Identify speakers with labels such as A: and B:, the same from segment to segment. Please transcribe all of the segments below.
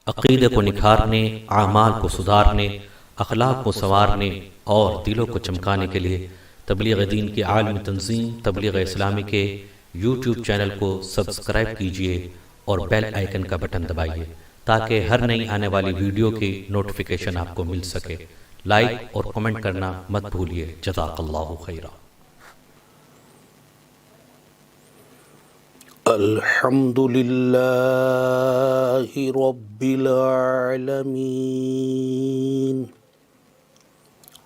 A: عقیدے کو نکھارنے، اعمال کو سدھارنے، اخلاق کو سنوارنے اور دلوں کو چمکانے کے لیے تبلیغ دین کی عالمی تنظیم تبلیغ اسلامی کے یوٹیوب چینل کو سبسکرائب کیجیے اور بیل آئیکن کا بٹن دبائیے تاکہ ہر نئی آنے والی ویڈیو کی نوٹیفیکیشن آپ کو مل سکے۔ لائک اور کمنٹ کرنا مت بھولیے۔ جزاک اللہ خیرا۔
B: الحمد للہ رب العالمین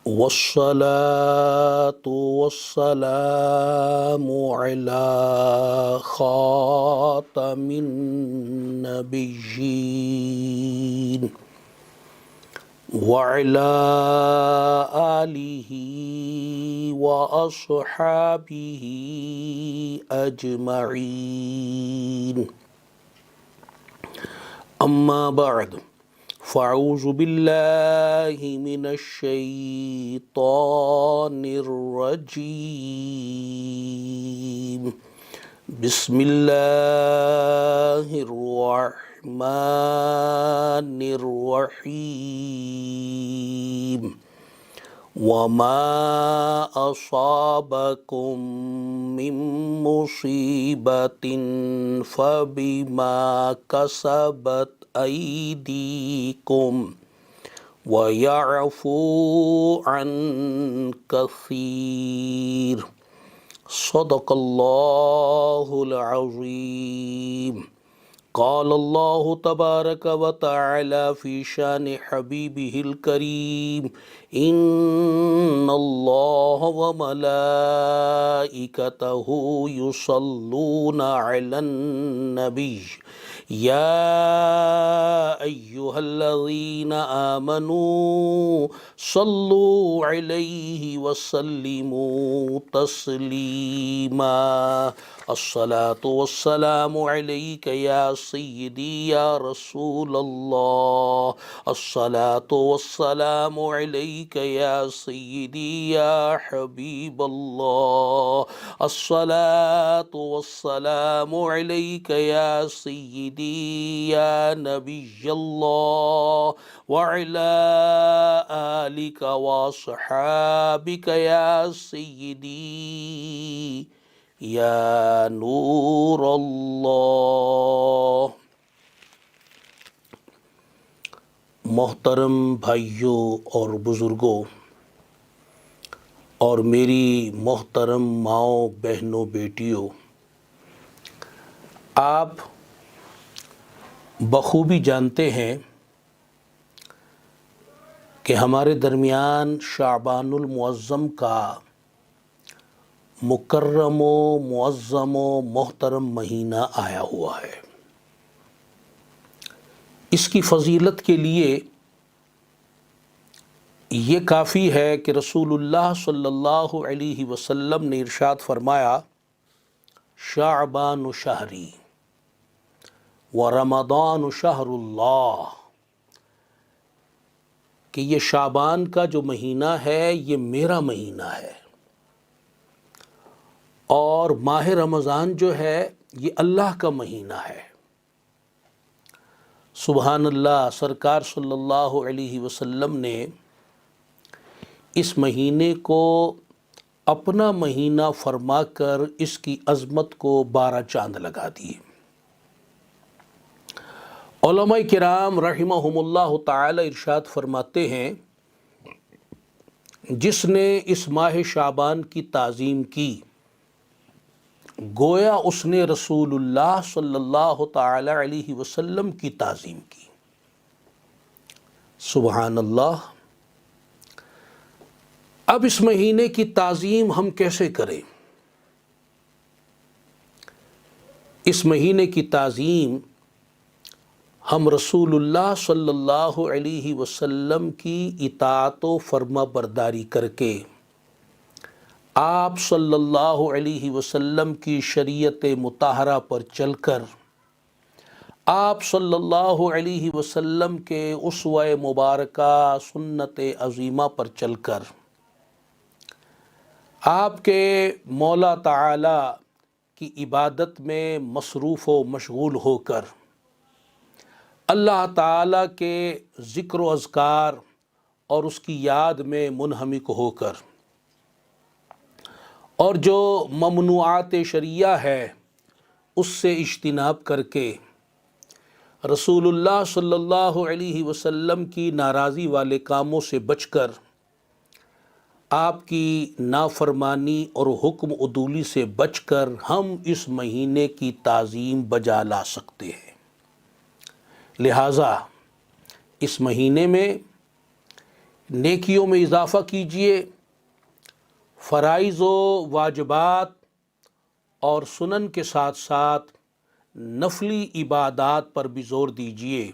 B: والصلاة والسلام علی خاتم النبیین وعلى آلہ وأصحابہ أجمعین، اما بعد فاعوذ باللہ من الشیطان الرجیم، بسم اللہ الرحمن الرحیم، وما أصابكم من مصیبت فبما كسبت أيديكم ويعفو عن كثير، صدق اللہ العظیم۔ قال اللہ تبارک و تعالی فی شان حبیبہ الکریم، ان اللہ وملائکتہ یصلون علی النبی یا ایہا الذین آمنوا صلوا علیہ وسلموا تسلیما۔ الصلاة والسلام علیک یا سیدی یا رسول اللہ، الصلاة والسلام علیک یا سیدی یا حبیب اللہ، الصلاة والسلام علیک یا سیدی یا نبی اللہ، وعلی آلک واصحابک یا سیدی یا نور اللہ۔ محترم بھائیوں اور بزرگوں اور میری محترم ماؤں، بہنوں، بیٹیوں، آپ بخوبی جانتے ہیں کہ ہمارے درمیان شعبان المعظم کا مکرم و معظم و محترم مہینہ آیا ہوا ہے۔ اس کی فضیلت کے لیے یہ کافی ہے کہ رسول اللہ صلی اللہ علیہ وسلم نے ارشاد فرمایا، شعبان شہری ورمضان شہر اللہ، کہ یہ شعبان کا جو مہینہ ہے یہ میرا مہینہ ہے، اور ماہ رمضان جو ہے یہ اللہ کا مہینہ ہے۔ سبحان اللہ، سرکار صلی اللہ علیہ وسلم نے اس مہینے کو اپنا مہینہ فرما کر اس کی عظمت کو 12 چاند لگا دیے۔ علماء کرام رحمہم اللہ تعالی ارشاد فرماتے ہیں، جس نے اس ماہ شعبان کی تعظیم کی گویا اس نے رسول اللہ صلی اللہ تعالی علیہ وسلم کی تعظیم کی۔ سبحان اللہ۔ اب اس مہینے کی تعظیم ہم کیسے کریں؟ اس مہینے کی تعظیم ہم رسول اللہ صلی اللہ علیہ وسلم کی اطاعت و فرما برداری کر کے، آپ صلی اللہ علیہ وسلم کی شریعت مطہرہ پر چل کر، آپ صلی اللہ علیہ وسلم کے اسوہ مبارکہ سنت عظیمہ پر چل کر، آپ کے مولا تعالی کی عبادت میں مصروف و مشغول ہو کر اللہ تعالیٰ کے ذکر و اذکار اور اس کی یاد میں منہمک ہو کر، اور جو ممنوعات شرعیہ ہے اس سے اجتناب کر کے، رسول اللہ صلی اللہ علیہ وسلم کی ناراضی والے کاموں سے بچ کر، آپ کی نافرمانی اور حکم عدولی سے بچ کر ہم اس مہینے کی تعظیم بجا لا سکتے ہیں۔ لہٰذا اس مہینے میں نیکیوں میں اضافہ کیجئے، فرائض و واجبات اور سنن کے ساتھ ساتھ نفلی عبادات پر بھی زور دیجئے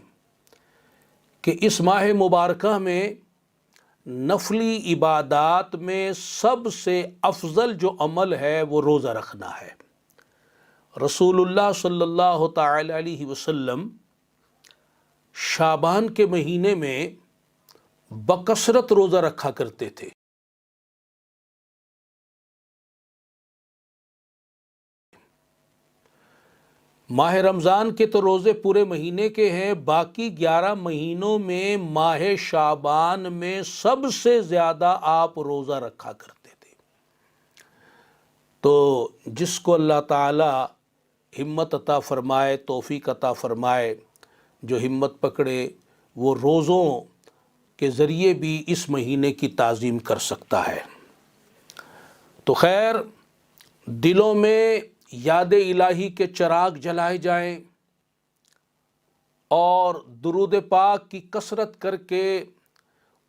B: کہ اس ماہ مبارکہ میں نفلی عبادات میں سب سے افضل جو عمل ہے وہ روزہ رکھنا ہے۔ رسول اللہ صلی اللہ تعالی علیہ وسلم شعبان کے مہینے میں بکثرت روزہ رکھا کرتے تھے۔ ماہ رمضان کے تو روزے پورے مہینے کے ہیں، باقی 11 مہینوں میں ماہ شعبان میں سب سے زیادہ آپ روزہ رکھا کرتے تھے۔ تو جس کو اللہ تعالی ہمت عطا فرمائے، توفیق عطا فرمائے، جو ہمت پکڑے وہ روزوں کے ذریعے بھی اس مہینے کی تعظیم کر سکتا ہے۔ تو خیر، دلوں میں یاد الہی کے چراغ جلائے جائیں اور درود پاک کی کثرت کر کے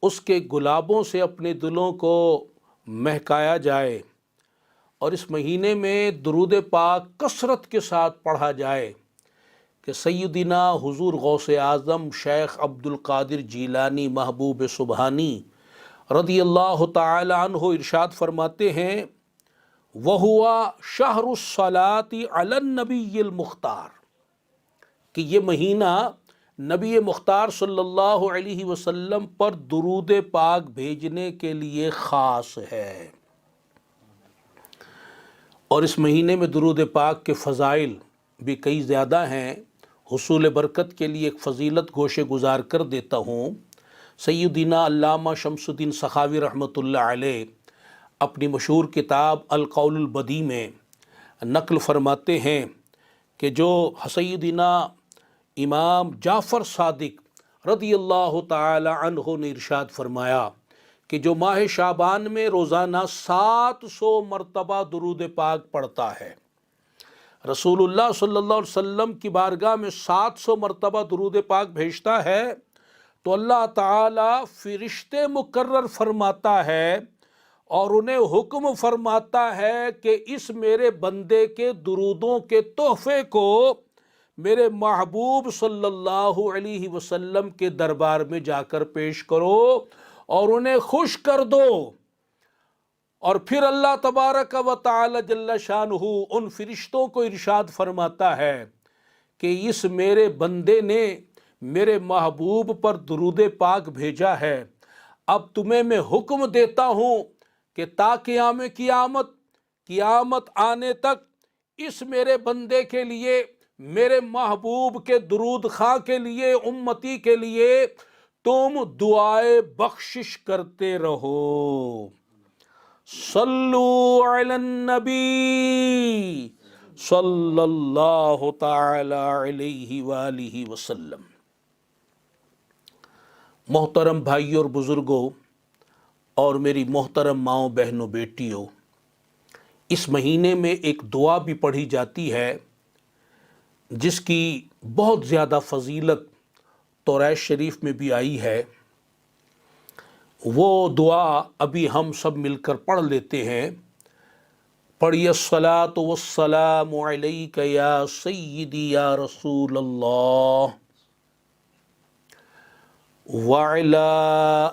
B: اس کے گلابوں سے اپنے دلوں کو مہکایا جائے، اور اس مہینے میں درود پاک کثرت کے ساتھ پڑھا جائے کہ سیدنا حضور غوث اعظم شیخ عبد القادر جیلانی محبوب سبحانی رضی اللہ تعالی عنہ ارشاد فرماتے ہیں، وَهُوَ شَهْرُ الصَّلَاةِ عَلَى النَّبِيِّ الْمُخْتَارِ، کہ یہ مہینہ نبی مختار صلی اللہ علیہ وسلم پر درود پاک بھیجنے کے لیے خاص ہے۔ اور اس مہینے میں درود پاک کے فضائل بھی کئی زیادہ ہیں۔ حصول برکت کے لیے ایک فضیلت گوشے گزار کر دیتا ہوں۔ سیدنا علامہ شمس الدین سخاوی رحمۃ اللہ علیہ اپنی مشہور کتاب القول البدیع میں نقل فرماتے ہیں کہ جو سیدنا امام جعفر صادق رضی اللہ تعالی عنہ نے ارشاد فرمایا کہ جو ماہ شعبان میں روزانہ 700 مرتبہ درود پاک پڑھتا ہے، رسول اللہ صلی اللہ علیہ وسلم کی بارگاہ میں 700 مرتبہ درود پاک بھیجتا ہے تو اللہ تعالی فرشتے مقرر فرماتا ہے اور انہیں حکم فرماتا ہے کہ اس میرے بندے کے درودوں کے تحفے کو میرے محبوب صلی اللہ علیہ وسلم کے دربار میں جا کر پیش کرو اور انہیں خوش کر دو۔ اور پھر اللہ تبارک و تعالی جل شانہ ان فرشتوں کو ارشاد فرماتا ہے کہ اس میرے بندے نے میرے محبوب پر درود پاک بھیجا ہے، اب تمہیں میں حکم دیتا ہوں کہ تا قیام قیامت آنے تک اس میرے بندے کے لیے، میرے محبوب کے درود خواہ کے لیے، امتی کے لیے تم دعائے بخشش کرتے رہو۔ صلو علی النبی صلی اللہ تعالی علیہ وآلہ وسلم۔ محترم بھائیوں اور بزرگوں اور میری محترم ماؤں بہنوں بیٹیوں، اس مہینے میں ایک دعا بھی پڑھی جاتی ہے جس کی بہت زیادہ فضیلت توریت شریف میں بھی آئی ہے۔ وہ دعا ابھی ہم سب مل کر پڑھ لیتے ہیں۔ پڑھیے، الصلاۃ والسلام علیک یا سیدی یا رسول اللہ وعلی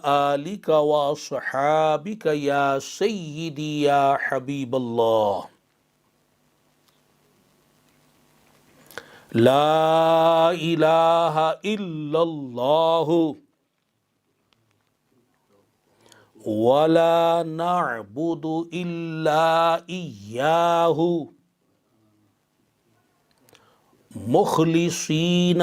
B: آلک واصحابک یا سیدی یا حبیب اللہ، لا الہ الا اللہ ولا نعبد الا ایاہ مخلصین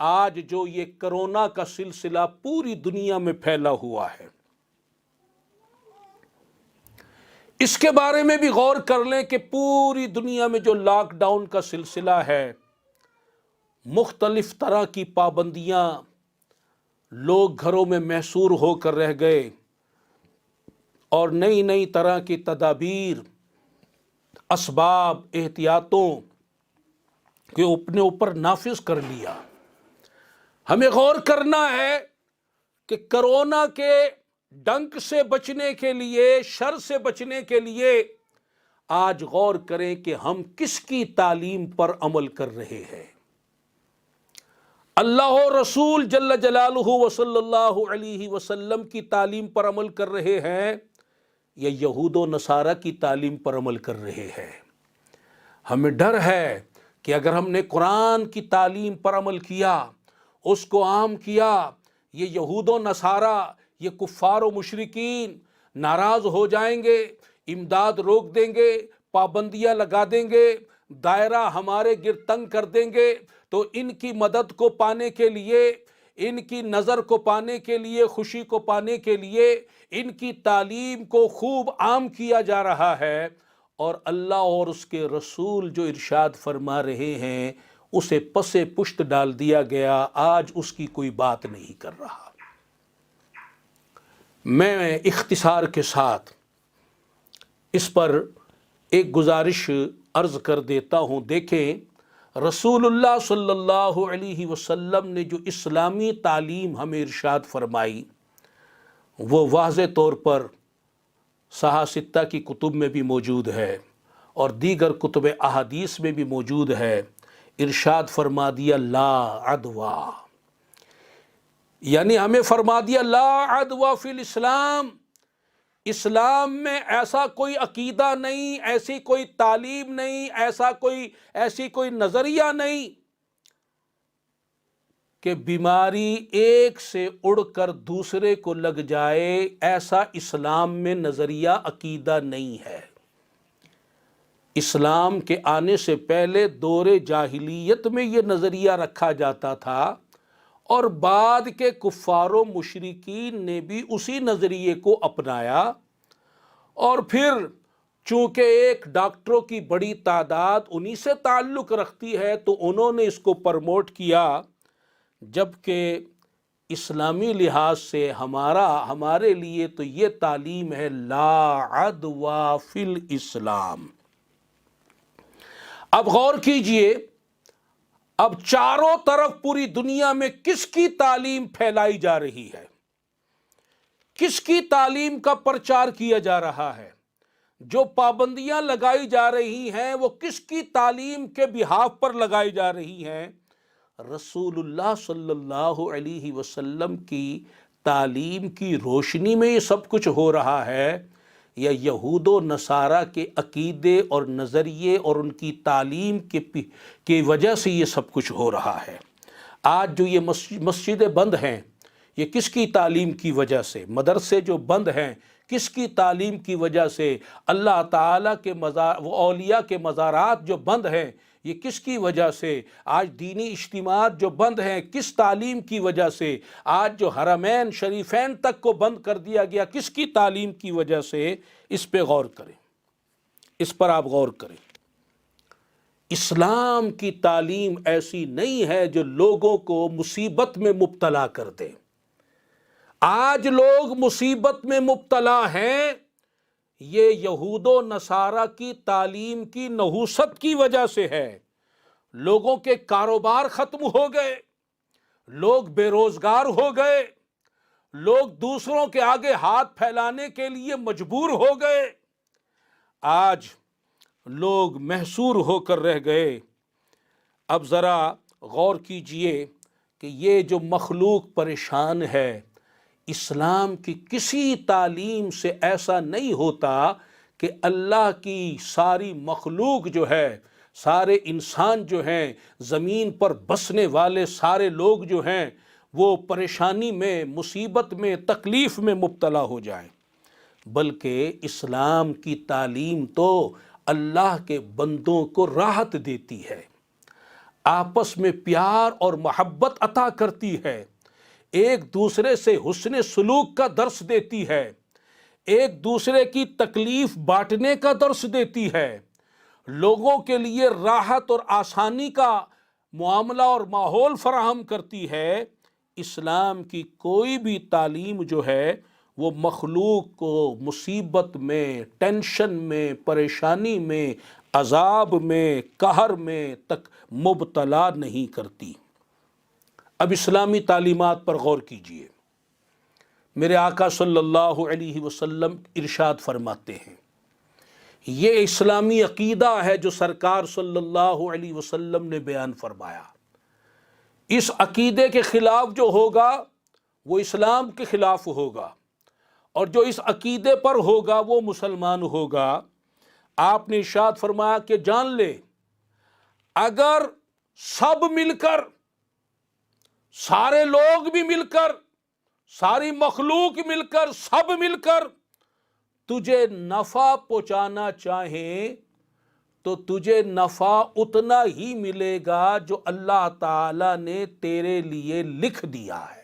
B: آج جو یہ کرونا کا سلسلہ پوری دنیا میں پھیلا ہوا ہے، اس کے بارے میں بھی غور کر لیں کہ پوری دنیا میں جو لاک ڈاؤن کا سلسلہ ہے، مختلف طرح کی پابندیاں، لوگ گھروں میں محصور ہو کر رہ گئے اور نئی نئی طرح کی تدابیر، اسباب، احتیاطوں کے اپنے اوپر نافذ کر لیا۔ ہمیں غور کرنا ہے کہ کرونا کے ڈنک سے بچنے کے لیے، شر سے بچنے کے لیے آج غور کریں کہ ہم کس کی تعلیم پر عمل کر رہے ہیں۔ اللہ و رسول جل جلالہ و صلی اللہ علیہ وسلم کی تعلیم پر عمل کر رہے ہیں یا یہود و نصارہ کی تعلیم پر عمل کر رہے ہیں؟ ہمیں ڈر ہے کہ اگر ہم نے قرآن کی تعلیم پر عمل کیا، اس کو عام کیا، یہ یہود و نصارہ، یہ کفار و مشرکین ناراض ہو جائیں گے، امداد روک دیں گے، پابندیاں لگا دیں گے، دائرہ ہمارے گرد تنگ کر دیں گے، تو ان کی مدد کو پانے کے لیے، ان کی نظر کو پانے کے لیے، خوشی کو پانے کے لیے ان کی تعلیم کو خوب عام کیا جا رہا ہے، اور اللہ اور اس کے رسول جو ارشاد فرما رہے ہیں اسے پسے پشت ڈال دیا گیا، آج اس کی کوئی بات نہیں کر رہا۔ میں اختصار کے ساتھ اس پر ایک گزارش عرض کر دیتا ہوں۔ دیکھیں، رسول اللہ صلی اللہ علیہ وسلم نے جو اسلامی تعلیم ہمیں ارشاد فرمائی، وہ واضح طور پر صحاح ستہ کی کتب میں بھی موجود ہے اور دیگر کتب احادیث میں بھی موجود ہے۔ ارشاد فرما دیا لا عدویٰ، یعنی ہمیں فرما دیا لا عدویٰ فی الاسلام، اسلام میں ایسا کوئی عقیدہ نہیں، ایسی کوئی تعلیم نہیں، ایسی کوئی نظریہ نہیں کہ بیماری ایک سے اڑ کر دوسرے کو لگ جائے، ایسا اسلام میں نظریہ عقیدہ نہیں ہے۔ اسلام کے آنے سے پہلے دور جاہلیت میں یہ نظریہ رکھا جاتا تھا، اور بعد کے کفار و مشرکین نے بھی اسی نظریے کو اپنایا، اور پھر چونکہ ایک ڈاکٹروں کی بڑی تعداد انہی سے تعلق رکھتی ہے تو انہوں نے اس کو پرموٹ کیا، جبکہ اسلامی لحاظ سے ہمارے لیے تو یہ تعلیم ہے لا عدویٰ فی الاسلام۔ اب غور کیجئے، اب چاروں طرف پوری دنیا میں کس کی تعلیم پھیلائی جا رہی ہے، کس کی تعلیم کا پرچار کیا جا رہا ہے، جو پابندیاں لگائی جا رہی ہیں وہ کس کی تعلیم کے بہاف پر لگائی جا رہی ہیں؟ رسول اللہ صلی اللہ علیہ وسلم کی تعلیم کی روشنی میں یہ سب کچھ ہو رہا ہے، یا یہود و نصارہ کے عقیدے اور نظریے اور ان کی تعلیم کی وجہ سے یہ سب کچھ ہو رہا ہے؟ آج جو یہ مسجدیں بند ہیں، یہ کس کی تعلیم کی وجہ سے؟ مدرسے جو بند ہیں، کس کی تعلیم کی وجہ سے؟ اللہ تعالیٰ کے اولیاء کے مزارات جو بند ہیں، یہ کس کی وجہ سے؟ آج دینی اجتماعات جو بند ہیں، کس تعلیم کی وجہ سے؟ آج جو حرمین شریفین تک کو بند کر دیا گیا، کس کی تعلیم کی وجہ سے؟ اس پہ غور کریں، اس پر آپ غور کریں۔ اسلام کی تعلیم ایسی نہیں ہے جو لوگوں کو مصیبت میں مبتلا کر دے۔ آج لوگ مصیبت میں مبتلا ہیں، یہ یہود و نصارہ کی تعلیم کی نحوست کی وجہ سے ہے۔ لوگوں کے کاروبار ختم ہو گئے، لوگ بے روزگار ہو گئے، لوگ دوسروں کے آگے ہاتھ پھیلانے کے لیے مجبور ہو گئے، آج لوگ محصور ہو کر رہ گئے۔ اب ذرا غور کیجئے کہ یہ جو مخلوق پریشان ہے، اسلام کی کسی تعلیم سے ایسا نہیں ہوتا کہ اللہ کی ساری مخلوق جو ہے، سارے انسان جو ہیں، زمین پر بسنے والے سارے لوگ جو ہیں، وہ پریشانی میں، مصیبت میں، تکلیف میں مبتلا ہو جائیں، بلکہ اسلام کی تعلیم تو اللہ کے بندوں کو راحت دیتی ہے۔ آپس میں پیار اور محبت عطا کرتی ہے، ایک دوسرے سے حسن سلوک کا درس دیتی ہے، ایک دوسرے کی تکلیف بانٹنے کا درس دیتی ہے، لوگوں کے لیے راحت اور آسانی کا معاملہ اور ماحول فراہم کرتی ہے۔ اسلام کی کوئی بھی تعلیم جو ہے وہ مخلوق کو مصیبت میں، ٹینشن میں، پریشانی میں، عذاب میں، قہر میں تک مبتلا نہیں کرتی۔ اب اسلامی تعلیمات پر غور کیجئے۔ میرے آقا صلی اللہ علیہ وسلم ارشاد فرماتے ہیں، یہ اسلامی عقیدہ ہے جو سرکار صلی اللہ علیہ وسلم نے بیان فرمایا۔ اس عقیدے کے خلاف جو ہوگا وہ اسلام کے خلاف ہوگا، اور جو اس عقیدے پر ہوگا وہ مسلمان ہوگا۔ آپ نے ارشاد فرمایا کہ جان لے، اگر سب مل کر، سارے لوگ بھی مل کر، ساری مخلوق مل کر، سب مل کر تجھے نفع پہنچانا چاہیں تو تجھے نفع اتنا ہی ملے گا جو اللہ تعالی نے تیرے لیے لکھ دیا ہے۔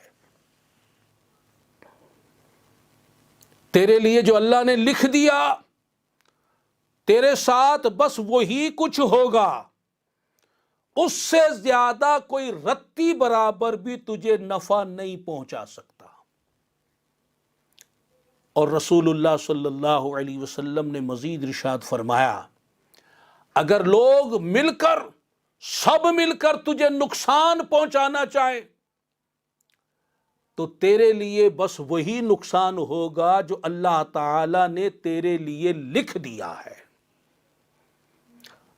B: تیرے لیے جو اللہ نے لکھ دیا، تیرے ساتھ بس وہی کچھ ہوگا، اس سے زیادہ کوئی رتی برابر بھی تجھے نفع نہیں پہنچا سکتا۔ اور رسول اللہ صلی اللہ علیہ وسلم نے مزید ارشاد فرمایا، اگر لوگ مل کر، سب مل کر تجھے نقصان پہنچانا چاہے تو تیرے لیے بس وہی نقصان ہوگا جو اللہ تعالی نے تیرے لیے لکھ دیا ہے۔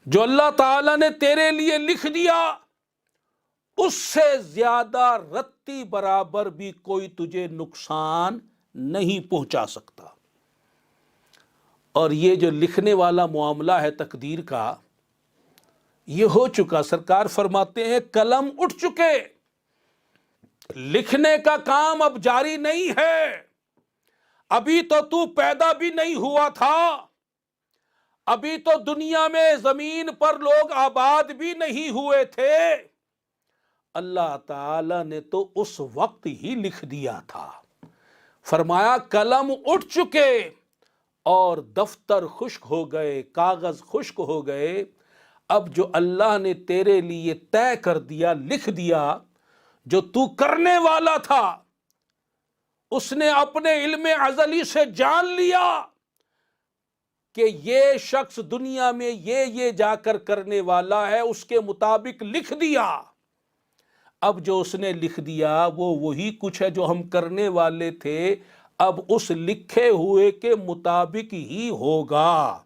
B: جو اللہ تعالی نے تیرے لیے لکھ دیا، اس سے زیادہ رتی برابر بھی کوئی تجھے نقصان نہیں پہنچا سکتا۔ اور یہ جو لکھنے والا معاملہ ہے تقدیر کا، یہ ہو چکا۔ سرکار فرماتے ہیں قلم اٹھ چکے، لکھنے کا کام اب جاری نہیں ہے۔ ابھی تو پیدا بھی نہیں ہوا تھا، ابھی تو دنیا میں زمین پر لوگ آباد بھی نہیں ہوئے تھے، اللہ تعالی نے تو اس وقت ہی لکھ دیا تھا۔ فرمایا قلم اٹھ چکے اور دفتر خشک ہو گئے، کاغذ خشک ہو گئے۔ اب جو اللہ نے تیرے لیے طے کر دیا، لکھ دیا، جو تو کرنے والا تھا، اس نے اپنے علم ازلی سے جان لیا کہ یہ شخص دنیا میں یہ جا کر کرنے والا ہے، اس کے مطابق لکھ دیا۔ اب جو اس نے لکھ دیا وہ وہی کچھ ہے جو ہم کرنے والے تھے، اب اس لکھے ہوئے کے مطابق ہی ہوگا،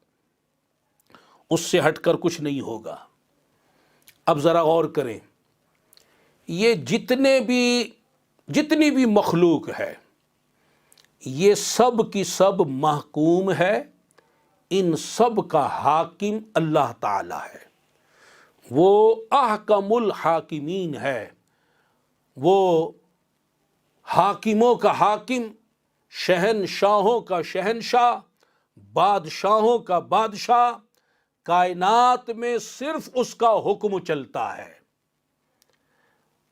B: اس سے ہٹ کر کچھ نہیں ہوگا۔ اب ذرا غور کریں، یہ جتنی بھی مخلوق ہے، یہ سب کی سب محکوم ہے، ان سب کا حاکم اللہ تعالی ہے۔ وہ احکم الحاکمین ہے، وہ حاکموں کا حاکم، شہنشاہوں کا شہنشاہ، بادشاہوں کا بادشاہ۔ کائنات میں صرف اس کا حکم چلتا ہے،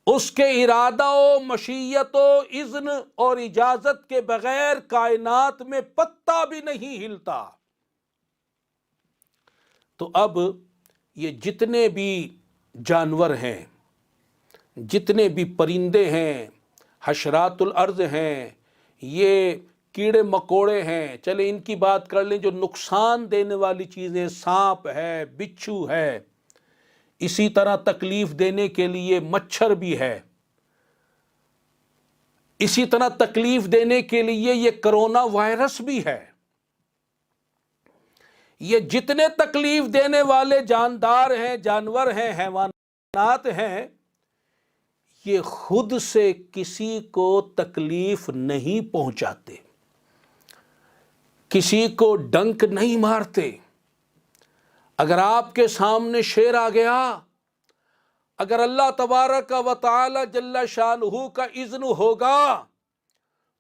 B: اس کے ارادہ و مشیت و اذن اور اجازت کے بغیر کائنات میں پتا بھی نہیں ہلتا۔ تو اب یہ جتنے بھی جانور ہیں، جتنے بھی پرندے ہیں، حشرات الارض ہیں، یہ کیڑے مکوڑے ہیں، چلے ان کی بات کر لیں، جو نقصان دینے والی چیزیں، سانپ ہے، بچھو ہے، اسی طرح تکلیف دینے کے لیے مچھر بھی ہے، اسی طرح تکلیف دینے کے لیے یہ کرونا وائرس بھی ہے۔ یہ جتنے تکلیف دینے والے جاندار ہیں، جانور ہیں، حیوانات ہیں، یہ خود سے کسی کو تکلیف نہیں پہنچاتے، کسی کو ڈنک نہیں مارتے۔ اگر آپ کے سامنے شیر آ گیا، اگر اللہ تبارک و تعالی جل شانہ کا اذن ہوگا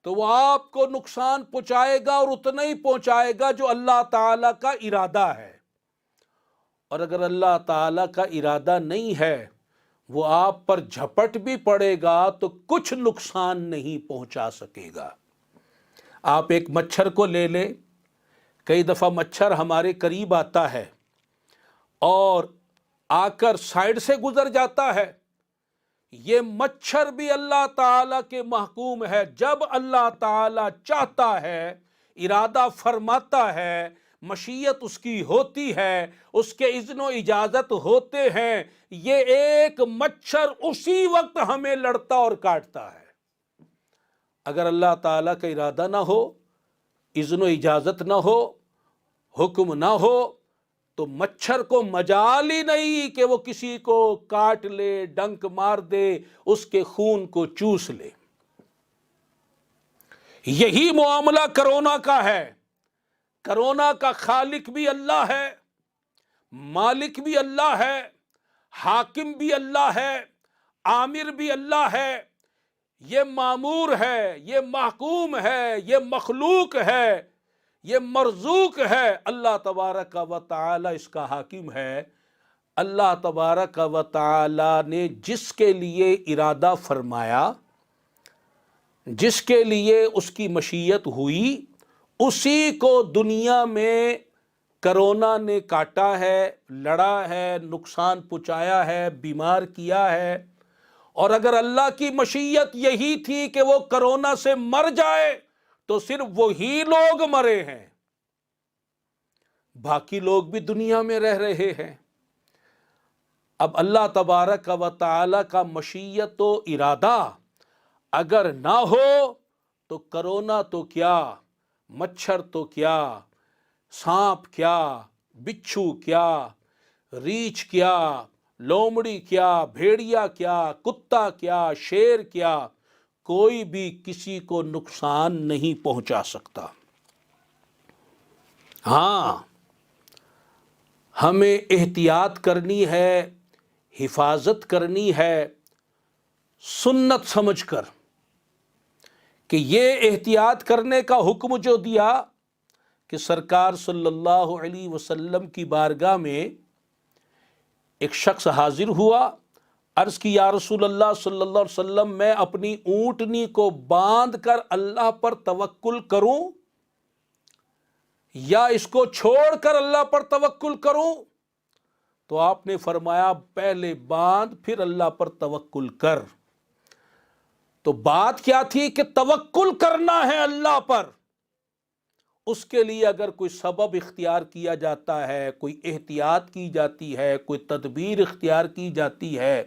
B: تو وہ آپ کو نقصان پہنچائے گا، اور اتنا ہی پہنچائے گا جو اللہ تعالی کا ارادہ ہے۔ اور اگر اللہ تعالی کا ارادہ نہیں ہے وہ آپ پر جھپٹ بھی پڑے گا تو کچھ نقصان نہیں پہنچا سکے گا۔ آپ ایک مچھر کو لے لیں، کئی دفعہ مچھر ہمارے قریب آتا ہے اور آ کر سائڈ سے گزر جاتا ہے۔ یہ مچھر بھی اللہ تعالیٰ کے محکوم ہے۔ جب اللہ تعالیٰ چاہتا ہے، ارادہ فرماتا ہے، مشیت اس کی ہوتی ہے، اس کے اذن و اجازت ہوتے ہیں، یہ ایک مچھر اسی وقت ہمیں لڑتا اور کاٹتا ہے۔ اگر اللہ تعالیٰ کا ارادہ نہ ہو، اذن و اجازت نہ ہو، حکم نہ ہو، تو مچھر کو مجال ہی نہیں کہ وہ کسی کو کاٹ لے، ڈنک مار دے، اس کے خون کو چوس لے۔ یہی معاملہ کرونا کا ہے۔ کرونا کا خالق بھی اللہ ہے، مالک بھی اللہ ہے، حاکم بھی اللہ ہے، آمر بھی اللہ ہے، یہ مامور ہے، یہ محکوم ہے، یہ مخلوق ہے، یہ مرزوق ہے۔ اللہ تبارک و تعالی اس کا حاکم ہے۔ اللہ تبارک و تعالی نے جس کے لیے ارادہ فرمایا، جس کے لیے اس کی مشیت ہوئی، اسی کو دنیا میں کرونا نے کاٹا ہے، لڑا ہے، نقصان پہنچایا ہے، بیمار کیا ہے۔ اور اگر اللہ کی مشیت یہی تھی کہ وہ کرونا سے مر جائے تو صرف وہی لوگ مرے ہیں، باقی لوگ بھی دنیا میں رہ رہے ہیں۔ اب اللہ تبارک و تعالی کا مشیت و ارادہ اگر نہ ہو تو کرونا تو کیا، مچھر تو کیا، سانپ کیا، بچھو کیا، ریچھ کیا، لومڑی کیا، بھیڑیا کیا، کتا کیا، شیر کیا، کوئی بھی کسی کو نقصان نہیں پہنچا سکتا۔ ہاں، ہمیں احتیاط کرنی ہے، حفاظت کرنی ہے، سنت سمجھ کر کہ یہ احتیاط کرنے کا حکم جو دیا کہ سرکار صلی اللہ علیہ وسلم کی بارگاہ میں ایک شخص حاضر ہوا، عرض کی یا رسول اللہ صلی اللہ علیہ وسلم، میں اپنی اونٹنی کو باندھ کر اللہ پر توکل کروں یا اس کو چھوڑ کر اللہ پر توکل کروں؟ تو آپ نے فرمایا پہلے باندھ پھر اللہ پر توکل کر۔ تو بات کیا تھی کہ توکل کرنا ہے اللہ پر۔ اس کے لیے اگر کوئی سبب اختیار کیا جاتا ہے، کوئی احتیاط کی جاتی ہے، کوئی تدبیر اختیار کی جاتی ہے،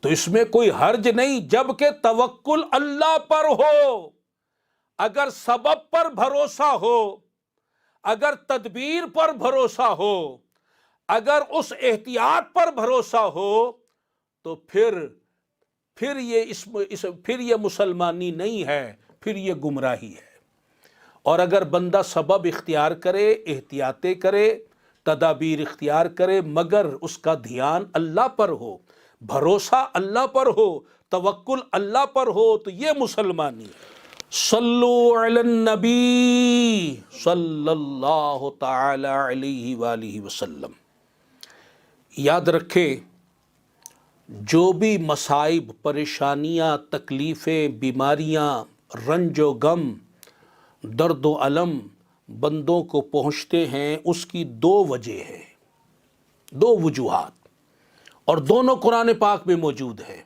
B: تو اس میں کوئی حرج نہیں، جبکہ توکل اللہ پر ہو۔ اگر سبب پر بھروسہ ہو، اگر تدبیر پر بھروسہ ہو، اگر اس احتیاط پر بھروسہ ہو، تو پھر یہ مسلمانی نہیں ہے، پھر یہ گمراہی ہے۔ اور اگر بندہ سبب اختیار کرے، احتیاطیں کرے، تدابیر اختیار کرے، مگر اس کا دھیان اللہ پر ہو، بھروسہ اللہ پر ہو، توکل اللہ پر ہو، تو یہ مسلمانی ہے۔ صلو علی النبی صلی اللہ تعالی علیہ وآلہ وسلم۔ یاد رکھے، جو بھی مصائب، پریشانیاں، تکلیفیں، بیماریاں، رنج و غم، درد و الم بندوں کو پہنچتے ہیں، اس کی دو وجہ ہیں، دو وجوہات، اور دونوں قرآن پاک میں موجود ہیں۔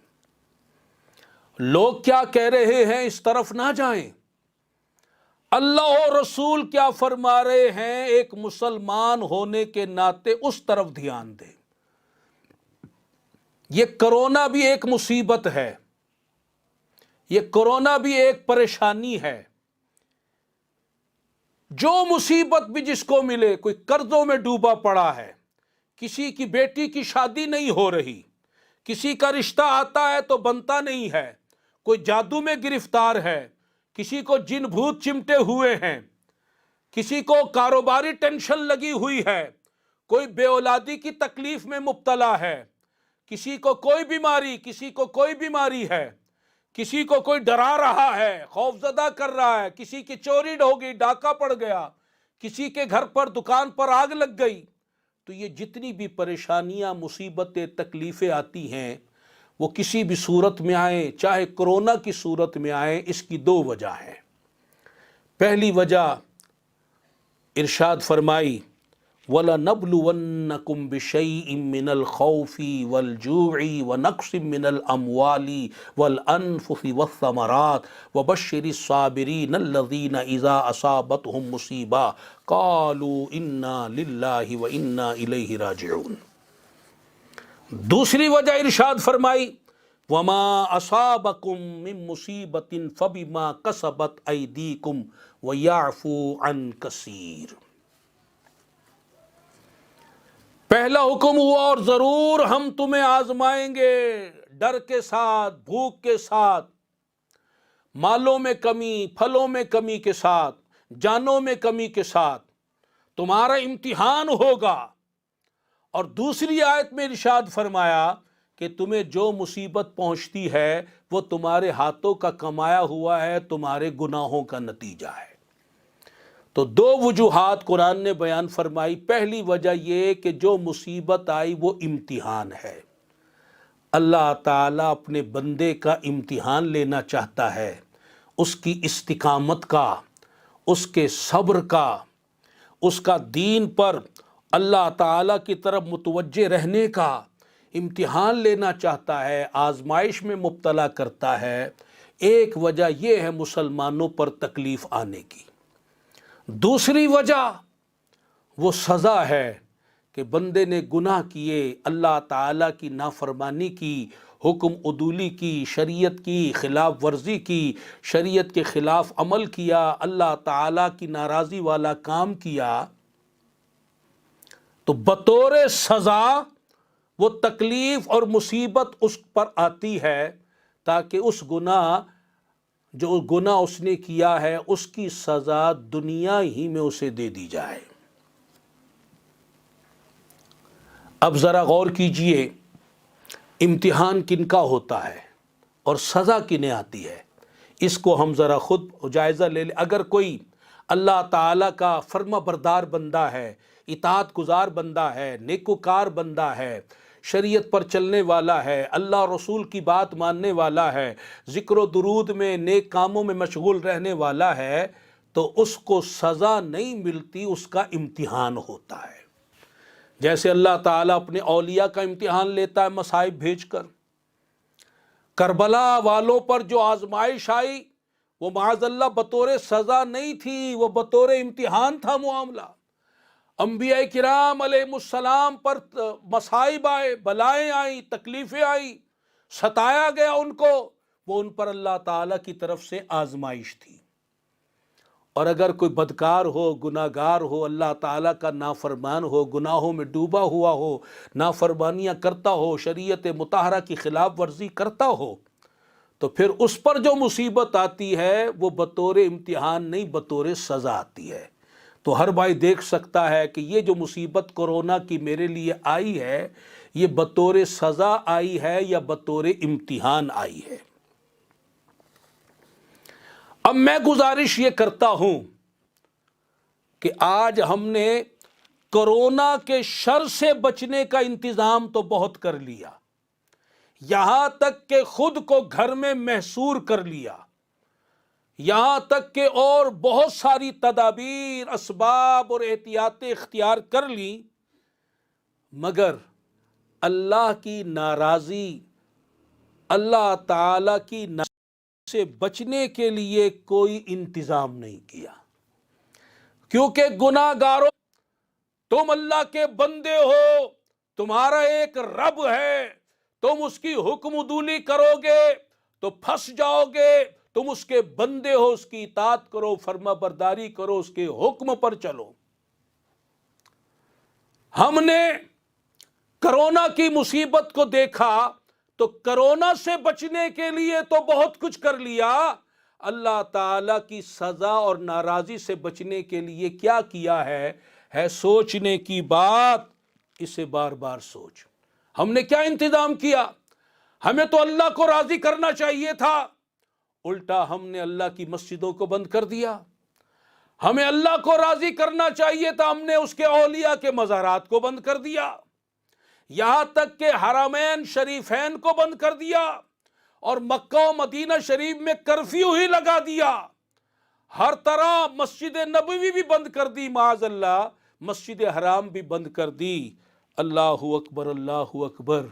B: لوگ کیا کہہ رہے ہیں اس طرف نہ جائیں، اللہ و رسول کیا فرما رہے ہیں، ایک مسلمان ہونے کے ناطے اس طرف دھیان دیں۔ یہ کرونا بھی ایک مصیبت ہے، یہ کرونا بھی ایک پریشانی ہے۔ جو مصیبت بھی جس کو ملے، کوئی قرضوں میں ڈوبا پڑا ہے، کسی کی بیٹی کی شادی نہیں ہو رہی، کسی کا رشتہ آتا ہے تو بنتا نہیں ہے، کوئی جادو میں گرفتار ہے، کسی کو جن بھوت چمٹے ہوئے ہیں، کسی کو کاروباری ٹینشن لگی ہوئی ہے، کوئی بے اولادی کی تکلیف میں مبتلا ہے، کسی کو کوئی بیماری، کسی کو کوئی بیماری ہے، کسی کو کوئی ڈرا رہا ہے، خوف زدہ کر رہا ہے، کسی کی چوری ہو گئی، ڈاکہ پڑ گیا، کسی کے گھر پر، دکان پر آگ لگ گئی۔ تو یہ جتنی بھی پریشانیاں، مصیبتیں، تکلیفیں آتی ہیں، وہ کسی بھی صورت میں آئیں، چاہے کرونا کی صورت میں آئیں، اس کی دو وجہ ہیں۔ پہلی وجہ ارشاد فرمائی وَلَنَبْلُوَنَّكُمْ بِشَيْءٍ مِّنَ الْخَوْفِ وَالْجُوعِ وَنَقْصٍ مِّنَ الْأَمْوَالِ وَالْأَنفُسِ وَالثَّمَرَاتِ وَبَشِّرِ الصَّابِرِينَ الَّذِينَ إِذَا أَصَابَتْهُمْ مُصِيبَةٌ قَالُوا إِنَّا لِلَّهِ وَإِنَّا إِلَيْهِ راجعون۔ دوسری وجہ ارشاد فرمائی وَمَا أَصَابَكُم مِّن مُّصِيبَةٍ فَبِمَا كَسَبَتْ أَيْدِيكُمْ وَيَعْفُو عَن كَثِيرٍ۔ پہلا حکم ہوا اور ضرور ہم تمہیں آزمائیں گے، ڈر کے ساتھ، بھوک کے ساتھ، مالوں میں کمی، پھلوں میں کمی کے ساتھ، جانوں میں کمی کے ساتھ تمہارا امتحان ہوگا۔ اور دوسری آیت میں ارشاد فرمایا کہ تمہیں جو مصیبت پہنچتی ہے وہ تمہارے ہاتھوں کا کمایا ہوا ہے، تمہارے گناہوں کا نتیجہ ہے۔ تو دو وجوہات قرآن نے بیان فرمائی۔ پہلی وجہ یہ کہ جو مصیبت آئی وہ امتحان ہے، اللہ تعالیٰ اپنے بندے کا امتحان لینا چاہتا ہے، اس کی استقامت کا، اس کے صبر کا، اس کا دین پر اللہ تعالیٰ کی طرف متوجہ رہنے کا امتحان لینا چاہتا ہے، آزمائش میں مبتلا کرتا ہے۔ ایک وجہ یہ ہے مسلمانوں پر تکلیف آنے کی۔ دوسری وجہ وہ سزا ہے کہ بندے نے گناہ کیے، اللہ تعالیٰ کی نافرمانی کی، حکم عدولی کی، شریعت کی خلاف ورزی کی، شریعت کے خلاف عمل کیا، اللہ تعالیٰ کی ناراضی والا کام کیا، تو بطور سزا وہ تکلیف اور مصیبت اس پر آتی ہے تاکہ اس جو گناہ اس نے کیا ہے اس کی سزا دنیا ہی میں اسے دے دی جائے۔ اب ذرا غور کیجئے، امتحان کن کا ہوتا ہے اور سزا کنہیں آتی ہے، اس کو ہم ذرا خود جائزہ لے لیں۔ اگر کوئی اللہ تعالیٰ کا فرما بردار بندہ ہے، اطاعت گزار بندہ ہے، نیکوکار بندہ ہے، شریعت پر چلنے والا ہے، اللہ رسول کی بات ماننے والا ہے، ذکر و درود میں نیک کاموں میں مشغول رہنے والا ہے، تو اس کو سزا نہیں ملتی، اس کا امتحان ہوتا ہے۔ جیسے اللہ تعالیٰ اپنے اولیاء کا امتحان لیتا ہے مصائب بھیج کر۔ کربلا والوں پر جو آزمائش آئی وہ معاذ اللہ بطور سزا نہیں تھی، وہ بطور امتحان تھا معاملہ۔ انبیاء کرام علیہ السلام پر مصائب آئے، بلائیں آئیں، تکلیفیں آئیں، ستایا گیا ان کو، وہ ان پر اللہ تعالیٰ کی طرف سے آزمائش تھی۔ اور اگر کوئی بدکار ہو، گناہ گار ہو، اللہ تعالیٰ کا نافرمان ہو، گناہوں میں ڈوبا ہوا ہو، نافرمانیاں کرتا ہو، شریعت مطہرہ کی خلاف ورزی کرتا ہو، تو پھر اس پر جو مصیبت آتی ہے وہ بطور امتحان نہیں، بطور سزا آتی ہے۔ تو ہر بھائی دیکھ سکتا ہے کہ یہ جو مصیبت کورونا کی میرے لیے آئی ہے، یہ بطور سزا آئی ہے یا بطور امتحان آئی ہے۔ اب میں گزارش یہ کرتا ہوں کہ آج ہم نے کورونا کے شر سے بچنے کا انتظام تو بہت کر لیا، یہاں تک کہ خود کو گھر میں محصور کر لیا، یہاں تک کہ اور بہت ساری تدابیر، اسباب اور احتیاطیں اختیار کر لیں، مگر اللہ کی ناراضی، اللہ تعالیٰ کی ناراضی سے بچنے کے لیے کوئی انتظام نہیں کیا۔ کیونکہ گناہ گاروں، تم اللہ کے بندے ہو، تمہارا ایک رب ہے، تم اس کی حکم عدولی کرو گے تو پھنس جاؤ گے، تم اس کے بندے ہو، اس کی اطاعت کرو، فرما برداری کرو، اس کے حکم پر چلو۔ ہم نے کرونا کی مصیبت کو دیکھا تو کرونا سے بچنے کے لیے تو بہت کچھ کر لیا، اللہ تعالیٰ کی سزا اور ناراضی سے بچنے کے لیے کیا کیا ہے سوچنے کی بات، اسے بار بار سوچ۔ ہم نے کیا انتظام کیا؟ ہمیں تو اللہ کو راضی کرنا چاہیے تھا، الٹا ہم نے اللہ کی مسجدوں کو بند کر دیا۔ ہمیں اللہ کو راضی کرنا چاہیے تھا، ہم نے اس کے اولیاء کے مزارات کو بند کر دیا۔ یہاں تک کہ حرمین شریفین کو بند کر دیا اور مکہ و مدینہ شریف میں کرفیو ہی لگا دیا، ہر طرح مسجد نبوی بھی بند کر دی، معاذ اللہ مسجد حرام بھی بند کر دی۔ اللہ اکبر اللہ اکبر۔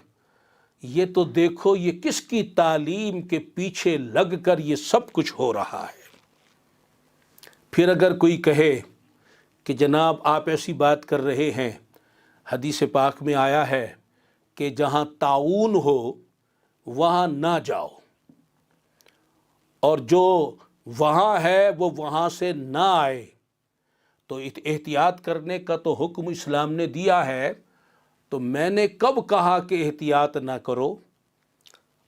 B: یہ تو دیکھو یہ کس کی تعلیم کے پیچھے لگ کر یہ سب کچھ ہو رہا ہے۔ پھر اگر کوئی کہے کہ جناب آپ ایسی بات کر رہے ہیں، حدیث پاک میں آیا ہے کہ جہاں طاعون ہو وہاں نہ جاؤ، اور جو وہاں ہے وہ وہاں سے نہ آئے، تو احتیاط کرنے کا تو حکم اسلام نے دیا ہے، تو میں نے کب کہا کہ احتیاط نہ کرو،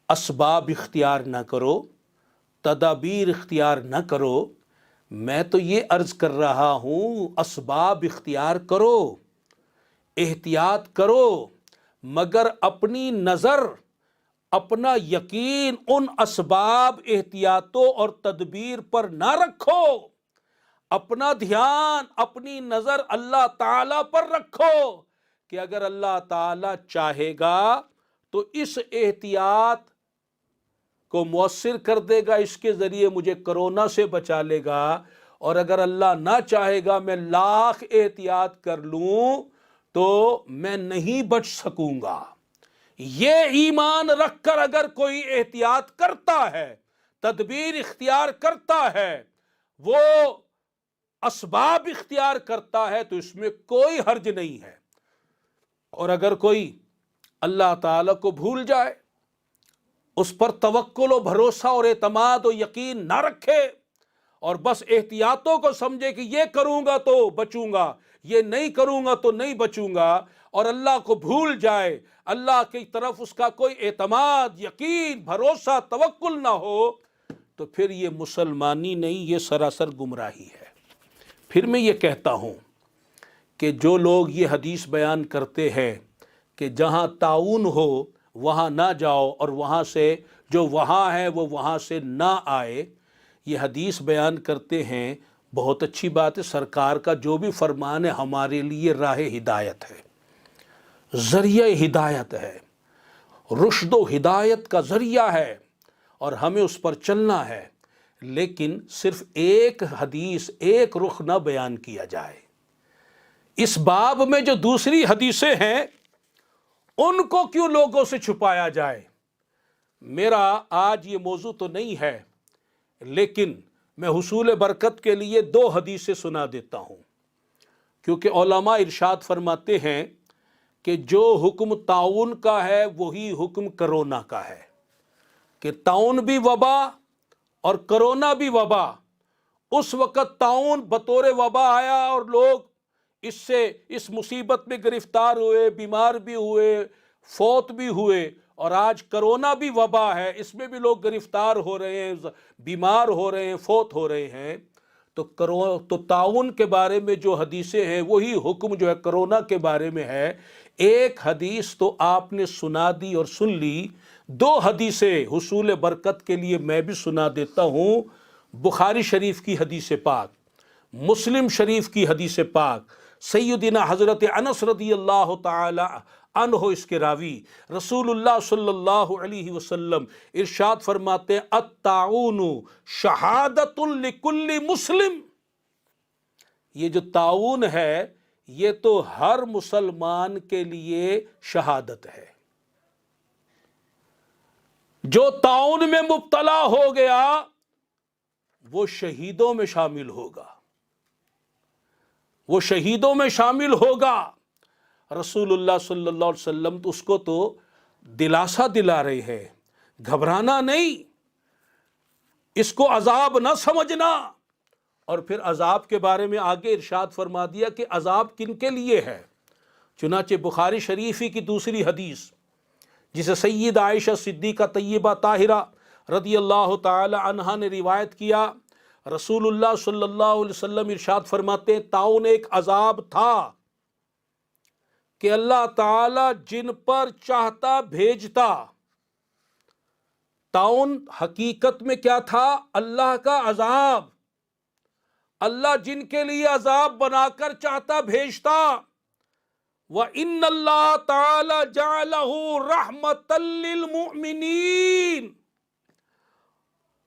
B: اسباب اختیار نہ کرو، تدابیر اختیار نہ کرو؟ میں تو یہ عرض کر رہا ہوں اسباب اختیار کرو، احتیاط کرو، مگر اپنی نظر، اپنا یقین ان اسباب احتیاطوں اور تدبیر پر نہ رکھو، اپنا دھیان، اپنی نظر اللہ تعالیٰ پر رکھو کہ اگر اللہ تعالیٰ چاہے گا تو اس احتیاط کو مؤثر کر دے گا، اس کے ذریعے مجھے کرونا سے بچا لے گا، اور اگر اللہ نہ چاہے گا میں لاکھ احتیاط کر لوں تو میں نہیں بچ سکوں گا۔ یہ ایمان رکھ کر اگر کوئی احتیاط کرتا ہے، تدبیر اختیار کرتا ہے، وہ اسباب اختیار کرتا ہے، تو اس میں کوئی حرج نہیں ہے۔ اور اگر کوئی اللہ تعالیٰ کو بھول جائے، اس پر توکل و بھروسہ اور اعتماد و یقین نہ رکھے، اور بس احتیاطوں کو سمجھے کہ یہ کروں گا تو بچوں گا، یہ نہیں کروں گا تو نہیں بچوں گا، اور اللہ کو بھول جائے، اللہ کی طرف اس کا کوئی اعتماد، یقین، بھروسہ، توکل نہ ہو، تو پھر یہ مسلمانی نہیں، یہ سراسر گمراہی ہے۔ پھر میں یہ کہتا ہوں کہ جو لوگ یہ حدیث بیان کرتے ہیں کہ جہاں طاعون ہو وہاں نہ جاؤ، اور وہاں سے جو وہاں ہے وہ وہاں سے نہ آئے، یہ حدیث بیان کرتے ہیں، بہت اچھی بات ہے، سرکار کا جو بھی فرمان ہے ہمارے لیے راہ ہدایت ہے، ذریعہ ہدایت ہے، رشد و ہدایت کا ذریعہ ہے، اور ہمیں اس پر چلنا ہے، لیکن صرف ایک حدیث، ایک رخ نہ بیان کیا جائے۔ اس باب میں جو دوسری حدیثیں ہیں ان کو کیوں لوگوں سے چھپایا جائے؟ میرا آج یہ موضوع تو نہیں ہے، لیکن میں حصول برکت کے لیے 2 حدیثیں سنا دیتا ہوں، کیونکہ علماء ارشاد فرماتے ہیں کہ جو حکم طاعون کا ہے وہی حکم کرونا کا ہے، کہ طاعون بھی وبا اور کرونا بھی وبا۔ اس وقت طاعون بطور وبا آیا اور لوگ اس مصیبت میں گرفتار ہوئے، بیمار بھی ہوئے، فوت بھی ہوئے، اور آج کرونا بھی وبا ہے، اس میں بھی لوگ گرفتار ہو رہے ہیں، بیمار ہو رہے ہیں، فوت ہو رہے ہیں۔ تو طاعون کے بارے میں جو حدیثیں ہیں وہی حکم جو ہے کرونا کے بارے میں ہے۔ ایک حدیث تو آپ نے سنا دی اور سن لی، 2 حدیثیں حصول برکت کے لیے میں بھی سنا دیتا ہوں۔ بخاری شریف کی حدیث پاک، مسلم شریف کی حدیث پاک، سیدنا حضرت انس رضی اللہ تعالی عنہ اس کے راوی، رسول اللہ صلی اللہ علیہ وسلم ارشاد فرماتے ہیں الطاعون شہادت لکل مسلم۔ یہ جو طاعون ہے یہ تو ہر مسلمان کے لیے شہادت ہے۔ جو طاعون میں مبتلا ہو گیا وہ شہیدوں میں شامل ہوگا، وہ شہیدوں میں شامل ہوگا۔ رسول اللہ صلی اللہ علیہ وسلم تو اس کو تو دلاسا دلا رہے ہیں، گھبرانا نہیں، اس کو عذاب نہ سمجھنا۔ اور پھر عذاب کے بارے میں آگے ارشاد فرما دیا کہ عذاب کن کے لیے ہے۔ چنانچہ بخاری شریفی کی دوسری حدیث جسے سید عائشہ صدیقہ طیبہ طاہرہ رضی اللہ تعالی عنہا نے روایت کیا، رسول اللہ صلی اللہ علیہ وسلم ارشاد فرماتے ہیں طاعون ایک عذاب تھا کہ اللہ تعالی جن پر چاہتا بھیجتا۔ طاعون حقیقت میں کیا تھا؟ اللہ کا عذاب، اللہ جن کے لیے عذاب بنا کر چاہتا بھیجتا۔ وَإِنَّ اللَّهَ تَعَالَى جَعَلَهُ رَحْمَةً لِّلْمُؤْمِنِينَ،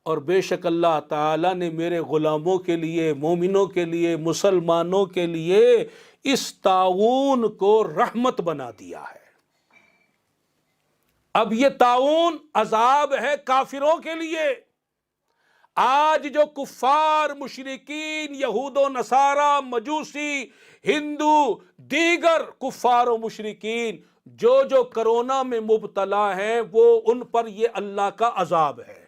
B: اور بے شک اللہ تعالیٰ نے میرے غلاموں کے لیے، مومنوں کے لیے، مسلمانوں کے لیے اس طاعون کو رحمت بنا دیا ہے۔ اب یہ طاعون عذاب ہے کافروں کے لیے۔ آج جو کفار، مشرکین، یہود و نصارہ، مجوسی، ہندو، دیگر کفار و مشرکین جو کرونا میں مبتلا ہیں، وہ ان پر یہ اللہ کا عذاب ہے۔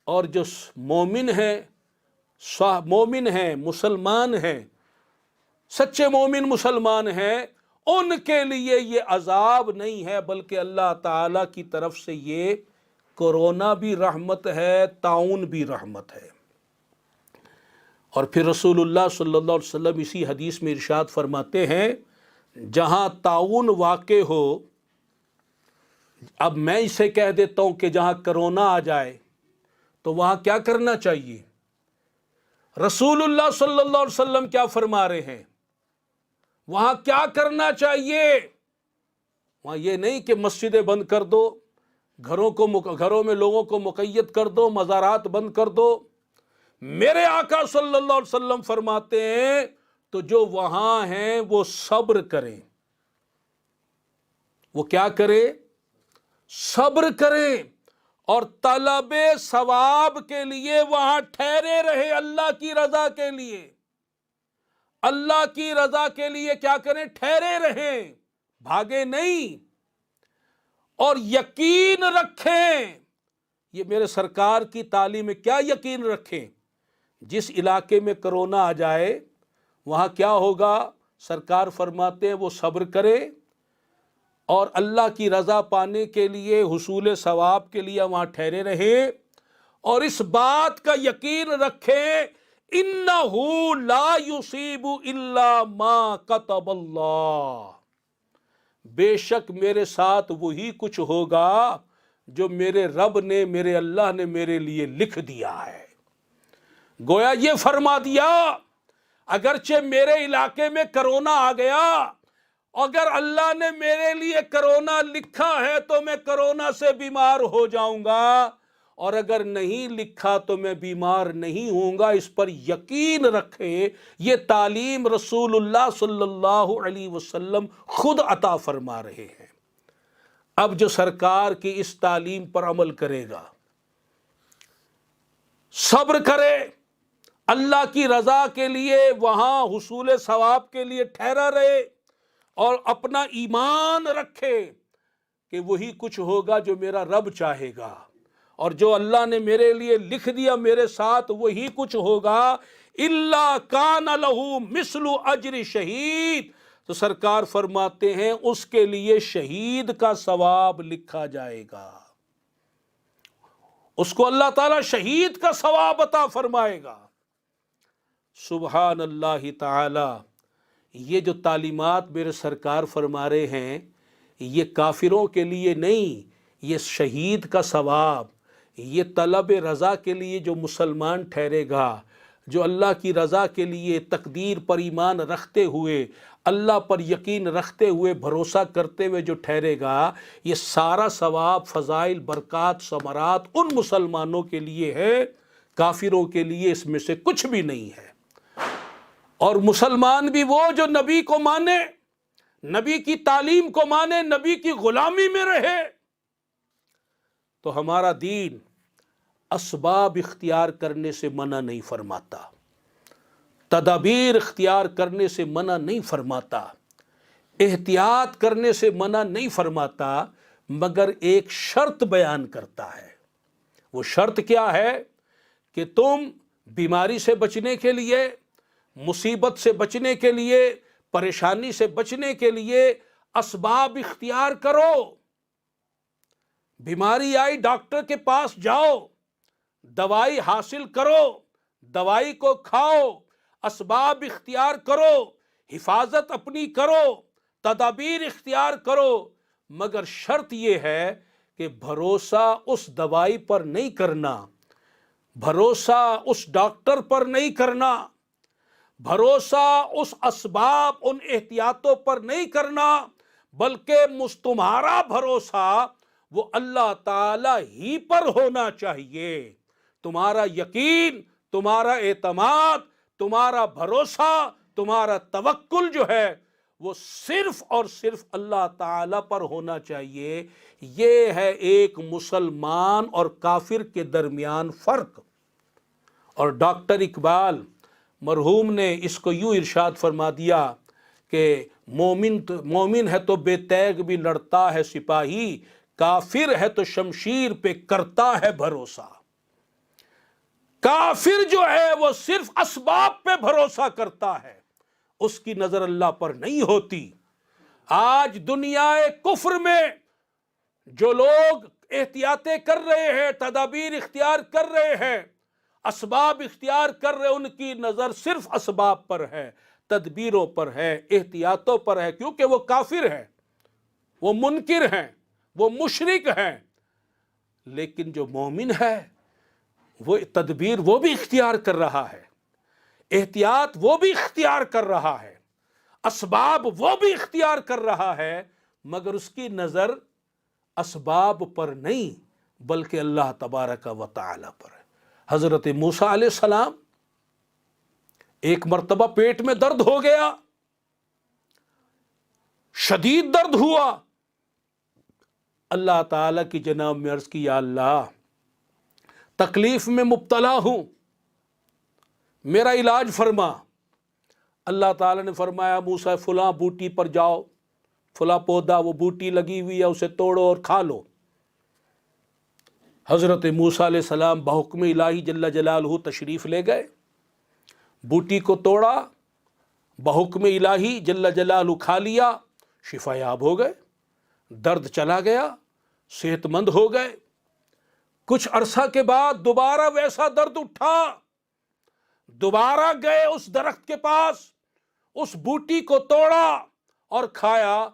B: اور جو مومن ہیں، مسلمان ہیں، سچے مومن مسلمان ہیں، ان کے لیے یہ عذاب نہیں ہے، بلکہ اللہ تعالیٰ کی طرف سے یہ کورونا بھی رحمت ہے، طاعون بھی رحمت ہے۔ اور پھر رسول اللہ صلی اللہ علیہ وسلم اسی حدیث میں ارشاد فرماتے ہیں، جہاں طاعون واقع ہو، اب میں اسے کہہ دیتا ہوں کہ جہاں کرونا آ جائے تو وہاں کیا کرنا چاہیے؟ رسول اللہ صلی اللہ علیہ وسلم کیا فرما رہے ہیں؟ وہاں کیا کرنا چاہیے؟ وہاں یہ نہیں کہ مسجدیں بند کر دو، گھروں میں لوگوں کو مقید کر دو، مزارات بند کر دو۔ میرے آقا صلی اللہ علیہ وسلم فرماتے ہیں تو جو وہاں ہیں وہ صبر کریں۔ وہ کیا کریں؟ صبر کریں، اور طلب ثواب کے لیے وہاں ٹھہرے رہے، اللہ کی رضا کے لیے۔ اللہ کی رضا کے لیے کیا کریں؟ ٹھہرے رہیں، بھاگے نہیں، اور یقین رکھیں۔ یہ میرے سرکار کی تعلیم ہے، کیا یقین رکھیں؟ جس علاقے میں کرونا آ جائے وہاں کیا ہوگا؟ سرکار فرماتے ہیں وہ صبر کرے، اور اللہ کی رضا پانے کے لیے، حصول ثواب کے لیے وہاں ٹھہرے رہے، اور اس بات کا یقین رکھیں اِنَّهُ لَا يُصِيبُ إِلَّا مَا كَتَبَ اللَّهُ، بے شک میرے ساتھ وہی کچھ ہوگا جو میرے رب نے، میرے اللہ نے میرے لیے لکھ دیا ہے۔ گویا یہ فرما دیا، اگرچہ میرے علاقے میں کرونا آ گیا، اگر اللہ نے میرے لیے کرونا لکھا ہے تو میں کرونا سے بیمار ہو جاؤں گا، اور اگر نہیں لکھا تو میں بیمار نہیں ہوں گا۔ اس پر یقین رکھے، یہ تعلیم رسول اللہ صلی اللہ علیہ وسلم خود عطا فرما رہے ہیں۔ اب جو سرکار کی اس تعلیم پر عمل کرے گا، صبر کرے، اللہ کی رضا کے لیے وہاں حصول ثواب کے لیے ٹھہرا رہے، اور اپنا ایمان رکھے کہ وہی کچھ ہوگا جو میرا رب چاہے گا، اور جو اللہ نے میرے لیے لکھ دیا میرے ساتھ وہی کچھ ہوگا۔ اِلَّا كَانَ لَهُ مِثْلُ أَجْرِ شہید، تو سرکار فرماتے ہیں اس کے لیے شہید کا ثواب لکھا جائے گا، اس کو اللہ تعالیٰ شہید کا ثواب عطا فرمائے گا۔ سبحان اللہ تعالی۔ یہ جو تعلیمات میرے سرکار فرما رہے ہیں، یہ کافروں کے لیے نہیں، یہ شہید کا ثواب، یہ طلب رضا کے لیے جو مسلمان ٹھہرے گا، جو اللہ کی رضا کے لیے تقدیر پر ایمان رکھتے ہوئے، اللہ پر یقین رکھتے ہوئے، بھروسہ کرتے ہوئے جو ٹھہرے گا، یہ سارا ثواب، فضائل، برکات، ثمرات ان مسلمانوں کے لیے ہے، کافروں کے لیے اس میں سے کچھ بھی نہیں ہے۔ اور مسلمان بھی وہ جو نبی کو مانے، نبی کی تعلیم کو مانے، نبی کی غلامی میں رہے۔ تو ہمارا دین اسباب اختیار کرنے سے منع نہیں فرماتا، تدابیر اختیار کرنے سے منع نہیں فرماتا، احتیاط کرنے سے منع نہیں فرماتا، مگر ایک شرط بیان کرتا ہے۔ وہ شرط کیا ہے؟ کہ تم بیماری سے بچنے کے لیے، مصیبت سے بچنے کے لیے، پریشانی سے بچنے کے لیے اسباب اختیار کرو۔ بیماری آئی، ڈاکٹر کے پاس جاؤ، دوائی حاصل کرو، دوائی کو کھاؤ، اسباب اختیار کرو، حفاظت اپنی کرو، تدابیر اختیار کرو، مگر شرط یہ ہے کہ بھروسہ اس دوائی پر نہیں کرنا، بھروسہ اس ڈاکٹر پر نہیں کرنا، بھروسہ اس اسباب ان احتیاطوں پر نہیں کرنا، بلکہ تمہارا بھروسہ وہ اللہ تعالی ہی پر ہونا چاہیے۔ تمہارا یقین، تمہارا اعتماد، تمہارا بھروسہ، تمہارا توکل جو ہے وہ صرف اور صرف اللہ تعالی پر ہونا چاہیے۔ یہ ہے ایک مسلمان اور کافر کے درمیان فرق۔ اور ڈاکٹر اقبال مرحوم نے اس کو یوں ارشاد فرما دیا کہ مومن ہے تو بے تیغ بھی لڑتا ہے سپاہی، کافر ہے تو شمشیر پہ کرتا ہے بھروسہ۔ کافر جو ہے وہ صرف اسباب پہ بھروسہ کرتا ہے، اس کی نظر اللہ پر نہیں ہوتی۔ آج دنیا کفر میں جو لوگ احتیاطیں کر رہے ہیں، تدابیر اختیار کر رہے ہیں، اسباب اختیار کر رہے ہیں، ان کی نظر صرف اسباب پر ہے، تدبیروں پر ہے، احتیاطوں پر ہے، کیونکہ وہ کافر ہیں، وہ منکر ہیں، وہ مشرک ہیں۔ لیکن جو مومن ہے وہ تدبیر وہ بھی اختیار کر رہا ہے، احتیاط وہ بھی اختیار کر رہا ہے، اسباب وہ بھی اختیار کر رہا ہے، مگر اس کی نظر اسباب پر نہیں بلکہ اللہ تبارک و تعالی پر ہے۔ حضرت موسیٰ علیہ السلام ایک مرتبہ پیٹ میں درد ہو گیا، شدید درد ہوا، اللہ تعالیٰ کی جناب میں عرض کی، یا اللہ تکلیف میں مبتلا ہوں، میرا علاج فرما۔ اللہ تعالیٰ نے فرمایا موسیٰ فلاں بوٹی پر جاؤ، فلاں پودا وہ بوٹی لگی ہوئی ہے اسے توڑو اور کھا لو۔ حضرت موسیٰ علیہ السلام بحکم الہی جل جلالہ تشریف لے گئے، بوٹی کو توڑا، بحکم الہی جل جلالہ کھا لیا، شفا یاب ہو گئے، درد چلا گیا، صحت مند ہو گئے۔ کچھ عرصہ کے بعد دوبارہ ویسا درد اٹھا، دوبارہ گئے اس درخت کے پاس، اس بوٹی کو توڑا اور کھایا،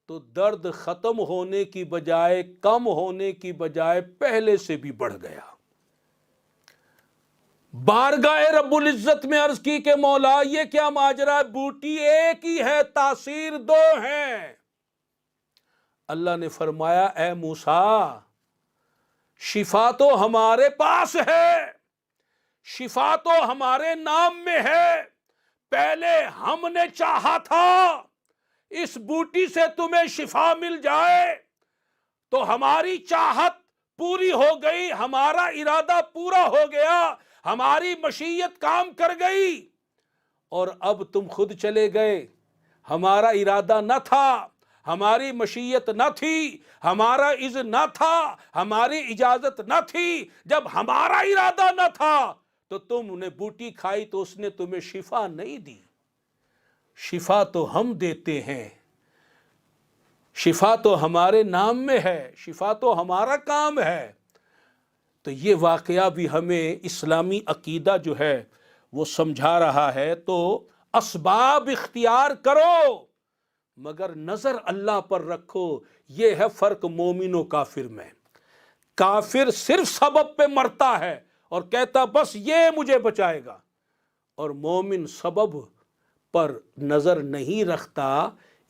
B: تو درد ختم ہونے کی بجائے، کم ہونے کی بجائے پہلے سے بھی بڑھ گیا۔ بارگاہ رب العزت میں عرض کی کہ مولا یہ کیا ماجرا، بوٹی ایک ہی ہے تاثیر دو ہیں۔ اللہ نے فرمایا اے موسیٰ شفا تو ہمارے پاس ہے، شفا تو ہمارے نام میں ہے، پہلے ہم نے چاہا تھا اس بوٹی سے تمہیں شفا مل جائے تو ہماری چاہت پوری ہو گئی، ہمارا ارادہ پورا ہو گیا، ہماری مشیت کام کر گئی، اور اب تم خود چلے گئے، ہمارا ارادہ نہ تھا، ہماری مشیت نہ تھی، ہمارا اذن نہ تھا، ہماری اجازت نہ تھی۔ جب ہمارا ارادہ نہ تھا تو تم نے بوٹی کھائی تو اس نے تمہیں شفا نہیں دی۔ شفا تو ہم دیتے ہیں، شفا تو ہمارے نام میں ہے، شفا تو ہمارا کام ہے۔ تو یہ واقعہ بھی ہمیں اسلامی عقیدہ جو ہے وہ سمجھا رہا ہے۔ تو اسباب اختیار کرو مگر نظر اللہ پر رکھو۔ یہ ہے فرق مومن و کافر میں۔ کافر صرف سبب پہ مرتا ہے اور کہتا بس یہ مجھے بچائے گا، اور مومن سبب پر نظر نہیں رکھتا،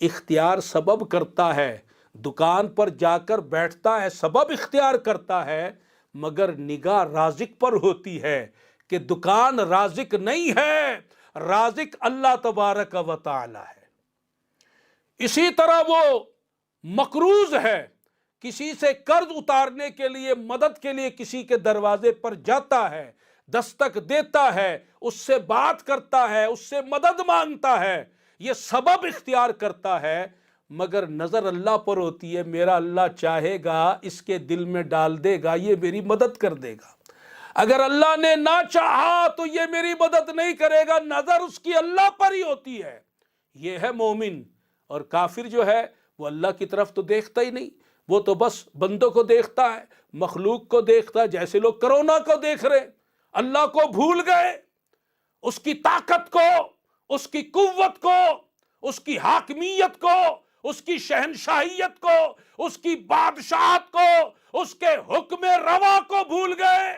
B: اختیار سبب کرتا ہے، دکان پر جا کر بیٹھتا ہے، سبب اختیار کرتا ہے، مگر نگاہ رازق پر ہوتی ہے کہ دکان رازق نہیں ہے، رازق اللہ تبارک و تعالی ہے۔ اسی طرح وہ مقروض ہے، کسی سے قرض اتارنے کے لیے، مدد کے لیے کسی کے دروازے پر جاتا ہے، دستک دیتا ہے، اس سے بات کرتا ہے، اس سے مدد مانگتا ہے، یہ سبب اختیار کرتا ہے، مگر نظر اللہ پر ہوتی ہے، میرا اللہ چاہے گا اس کے دل میں ڈال دے گا، یہ میری مدد کر دے گا، اگر اللہ نے نہ چاہا تو یہ میری مدد نہیں کرے گا، نظر اس کی اللہ پر ہی ہوتی ہے۔ یہ ہے مومن۔ اور کافر جو ہے وہ اللہ کی طرف تو دیکھتا ہی نہیں، وہ تو بس بندوں کو دیکھتا ہے، مخلوق کو دیکھتا ہے، جیسے لوگ کرونا کو دیکھ رہے، اللہ کو بھول گئے، اس کی طاقت کو، اس کی قوت کو، اس کی حاکمیت کو، اس کی شہنشاہیت کو، اس کی بادشاہت کو، اس کے حکم روا کو بھول گئے،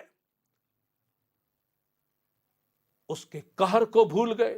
B: اس کے قہر کو بھول گئے۔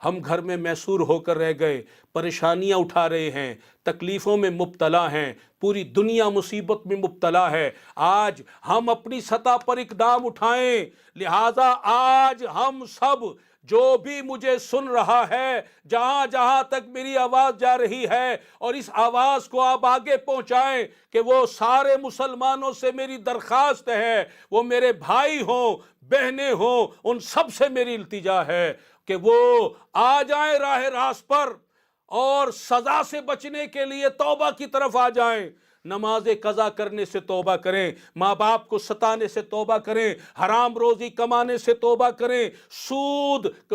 B: ہم گھر میں محصور ہو کر رہ گئے، پریشانیاں اٹھا رہے ہیں، تکلیفوں میں مبتلا ہیں، پوری دنیا مصیبت میں مبتلا ہے۔ آج ہم اپنی سطح پر اقدام اٹھائیں، لہٰذا آج ہم سب جو بھی مجھے سن رہا ہے، جہاں جہاں تک میری آواز جا رہی ہے، اور اس آواز کو آپ آگے پہنچائیں کہ وہ سارے مسلمانوں سے میری درخواست ہے، وہ میرے بھائی ہوں، بہنیں ہوں، ان سب سے میری التجا ہے کہ وہ آ جائیں راہ راست پر اور سزا سے بچنے کے لیے توبہ کی طرف آ جائیں۔ نماز قضا کرنے سے توبہ کریں، ماں باپ کو ستانے سے توبہ کریں، حرام روزی کمانے سے توبہ کریں،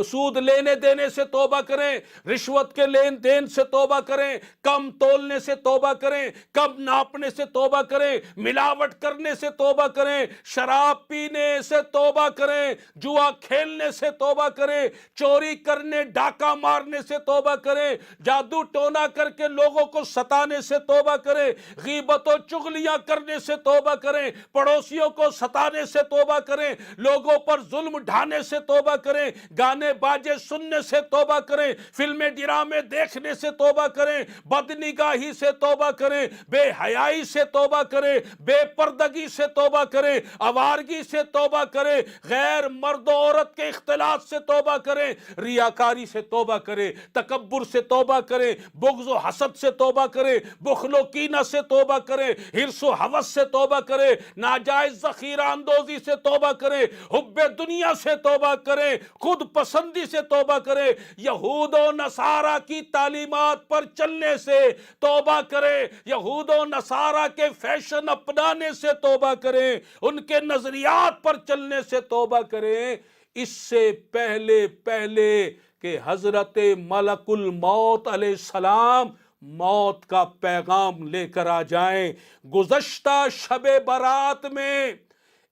B: سود لینے دینے سے توبہ کریں، رشوت کے لین دین سے توبہ کریں، کم تولنے سے توبہ کریں، کم ناپنے سے توبہ کریں، ملاوٹ کرنے سے توبہ کریں، شراب پینے سے توبہ کریں، جوا کھیلنے سے توبہ کریں، چوری کرنے ڈاکہ مارنے سے توبہ کریں، جادو ٹونا کر کے لوگوں کو ستانے سے توبہ کریں، غیبت و چغلیاں کرنے سے توبہ کریں، پڑوسیوں کو ستانے سے توبہ کریں، لوگوں پر ظلم ڈھانے سے توبہ کریں، گانے باجے سننے سے توبہ کریں، فلمیں ڈرامے دیکھنے سے توبہ کریں، بدنگاہی سے توبہ کریں، بے حیائی سے توبہ کریں، بے پردگی سے توبہ کریں، آوارگی سے توبہ کریں، غیر مرد و عورت کے اختلاط سے توبہ کریں، ریاکاری سے توبہ کریں، تکبر سے توبہ کریں، بغض و حسد سے توبہ کریں، بخل و کینہ سے توبہ کریں، حرص و ہوس سے توبہ کریں، ناجائز ذخیرہ اندوزی سے توبہ کریں، حب دنیا سے توبہ کریں، خود پسندی سے توبہ کریں، یہود و نصارہ کی تعلیمات پر چلنے سے توبہ کریں، یہود و نصارہ کے فیشن اپنانے سے توبہ کریں، ان کے نظریات پر چلنے سے توبہ کریں، اس سے پہلے کہ حضرت ملک الموت علیہ السلام موت کا پیغام لے کر آ جائیں۔ گزشتہ شب برات میں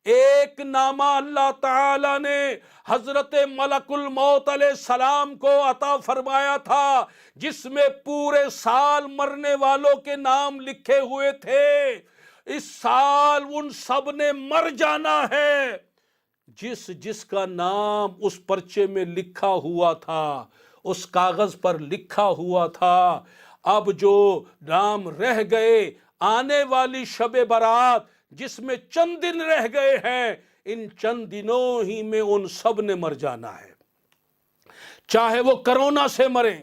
B: ایک نامہ اللہ تعالی نے حضرت ملک الموت علیہ السلام کو عطا فرمایا تھا، جس میں پورے سال مرنے والوں کے نام لکھے ہوئے تھے۔ اس سال ان سب نے مر جانا ہے، جس کا نام اس پرچے میں لکھا ہوا تھا، اس کاغذ پر لکھا ہوا تھا۔ اب جو نام رہ گئے، آنے والی شب برات جس میں چند دن رہ گئے ہیں، ان چند دنوں ہی میں ان سب نے مر جانا ہے، چاہے وہ کرونا سے مریں،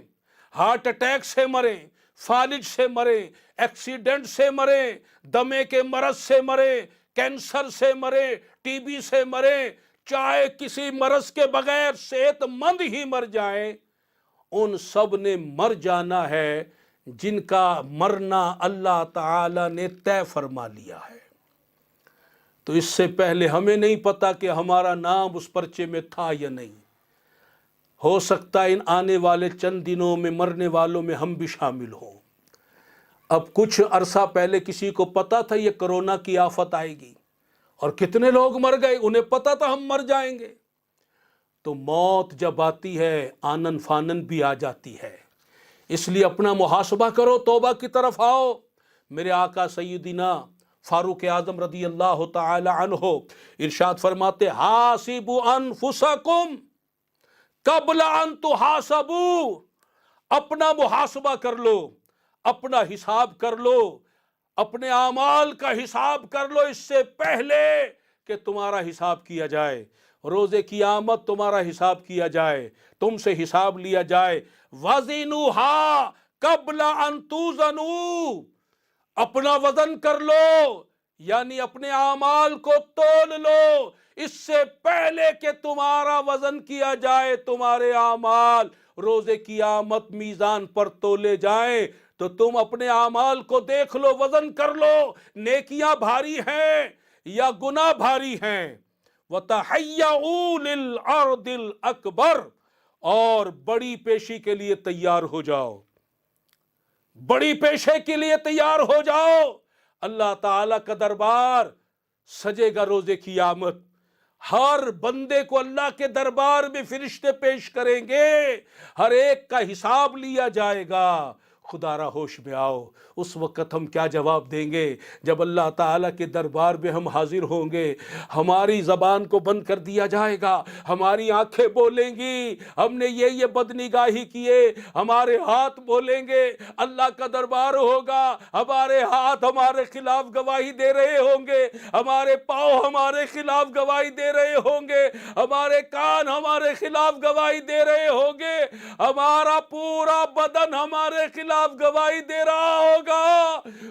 B: ہارٹ اٹیک سے مریں، فالج سے مریں، ایکسیڈنٹ سے مریں، دمے کے مرض سے مریں، کینسر سے مریں، ٹی بی سے مریں، چاہے کسی مرض کے بغیر صحت مند ہی مر جائیں، ان سب نے مر جانا ہے جن کا مرنا اللہ تعالی نے طے فرما لیا ہے۔ تو اس سے پہلے ہمیں نہیں پتا کہ ہمارا نام اس پرچے میں تھا یا نہیں، ہو سکتا ہے ان آنے والے چند دنوں میں مرنے والوں میں ہم بھی شامل ہوں۔ اب کچھ عرصہ پہلے کسی کو پتا تھا یہ کرونا کی آفت آئے گی، اور کتنے لوگ مر گئے، انہیں پتا تھا ہم مر جائیں گے۔ تو موت جب آتی ہے آنن فانن بھی آ جاتی ہے، اس لیے اپنا محاسبہ کرو، توبہ کی طرف آؤ۔ میرے آقا سیدنا فاروق اعظم رضی اللہ تعالی عنہ ارشاد فرماتے، حاسبوا انفسکم قبل ان تحاسبوا، اپنا محاسبہ کر لو، اپنا حساب کر لو، اپنے اعمال کا حساب کر لو اس سے پہلے کہ تمہارا حساب کیا جائے، روز قیامت تمہارا حساب کیا جائے، تم سے حساب لیا جائے۔ وزنوها قبل ان توزنوا، اپنا وزن کر لو، یعنی اپنے اعمال کو تول لو اس سے پہلے کہ تمہارا وزن کیا جائے، تمہارے اعمال روز قیامت میزان پر تولے جائیں تو تم اپنے اعمال کو دیکھ لو، وزن کر لو، نیکیاں بھاری ہیں یا گناہ بھاری ہیں۔ وَتَحَيَّعُوا لِلْعَرْضِ الْأَكْبَرِ، اور بڑی پیشی کے لیے تیار ہو جاؤ، بڑی پیشے کے لیے تیار ہو جاؤ۔ اللہ تعالیٰ کا دربار سجے گا روز قیامت، ہر بندے کو اللہ کے دربار میں فرشتے پیش کریں گے، ہر ایک کا حساب لیا جائے گا، خدا را ہوش میں آؤ، اس وقت ہم کیا جواب دیں گے جب اللہ تعالیٰ کے دربار میں ہم حاضر ہوں گے؟ ہماری زبان کو بند کر دیا جائے گا، ہماری آنکھیں بولیں گی ہم نے یہ بدنگاہی کیے، ہمارے ہاتھ بولیں گے اللہ کا دربار ہوگا، ہمارے ہاتھ ہمارے خلاف گواہی دے رہے ہوں گے، ہمارے پاؤں ہمارے خلاف گواہی دے رہے ہوں گے، ہمارے کان ہمارے خلاف گواہی دے رہے ہوں گے، ہمارا پورا بدن ہمارے خلاف گواہی دے رہا ہوگا۔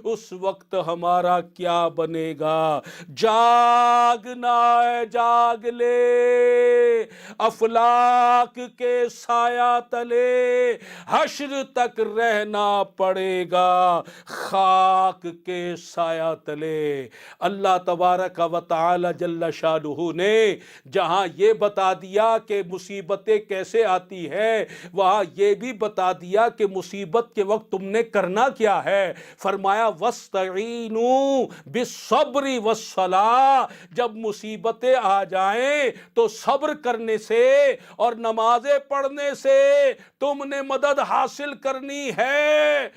B: اس وقت ہمارا کیا بنے گا؟ جاگنا ہے، جاگ لے، افلاک کے سایہ تلے حشر تک رہنا پڑے گا، خاک کے سایہ تلے۔ اللہ تبارک و تعالی جل شانہ نے جہاں یہ بتا دیا کہ مصیبتیں کیسے آتی ہے، وہاں یہ بھی بتا دیا کہ مصیبت کے وقت تم نے کرنا کیا ہے۔ فرمایا وَاسْتَعِینُوا بِالصَّبْرِ وَالصَّلَاةِ، جب مصیبتیں آ جائیں تو صبر کرنے سے اور نمازیں پڑھنے سے تم نے مدد حاصل کرنی ہے۔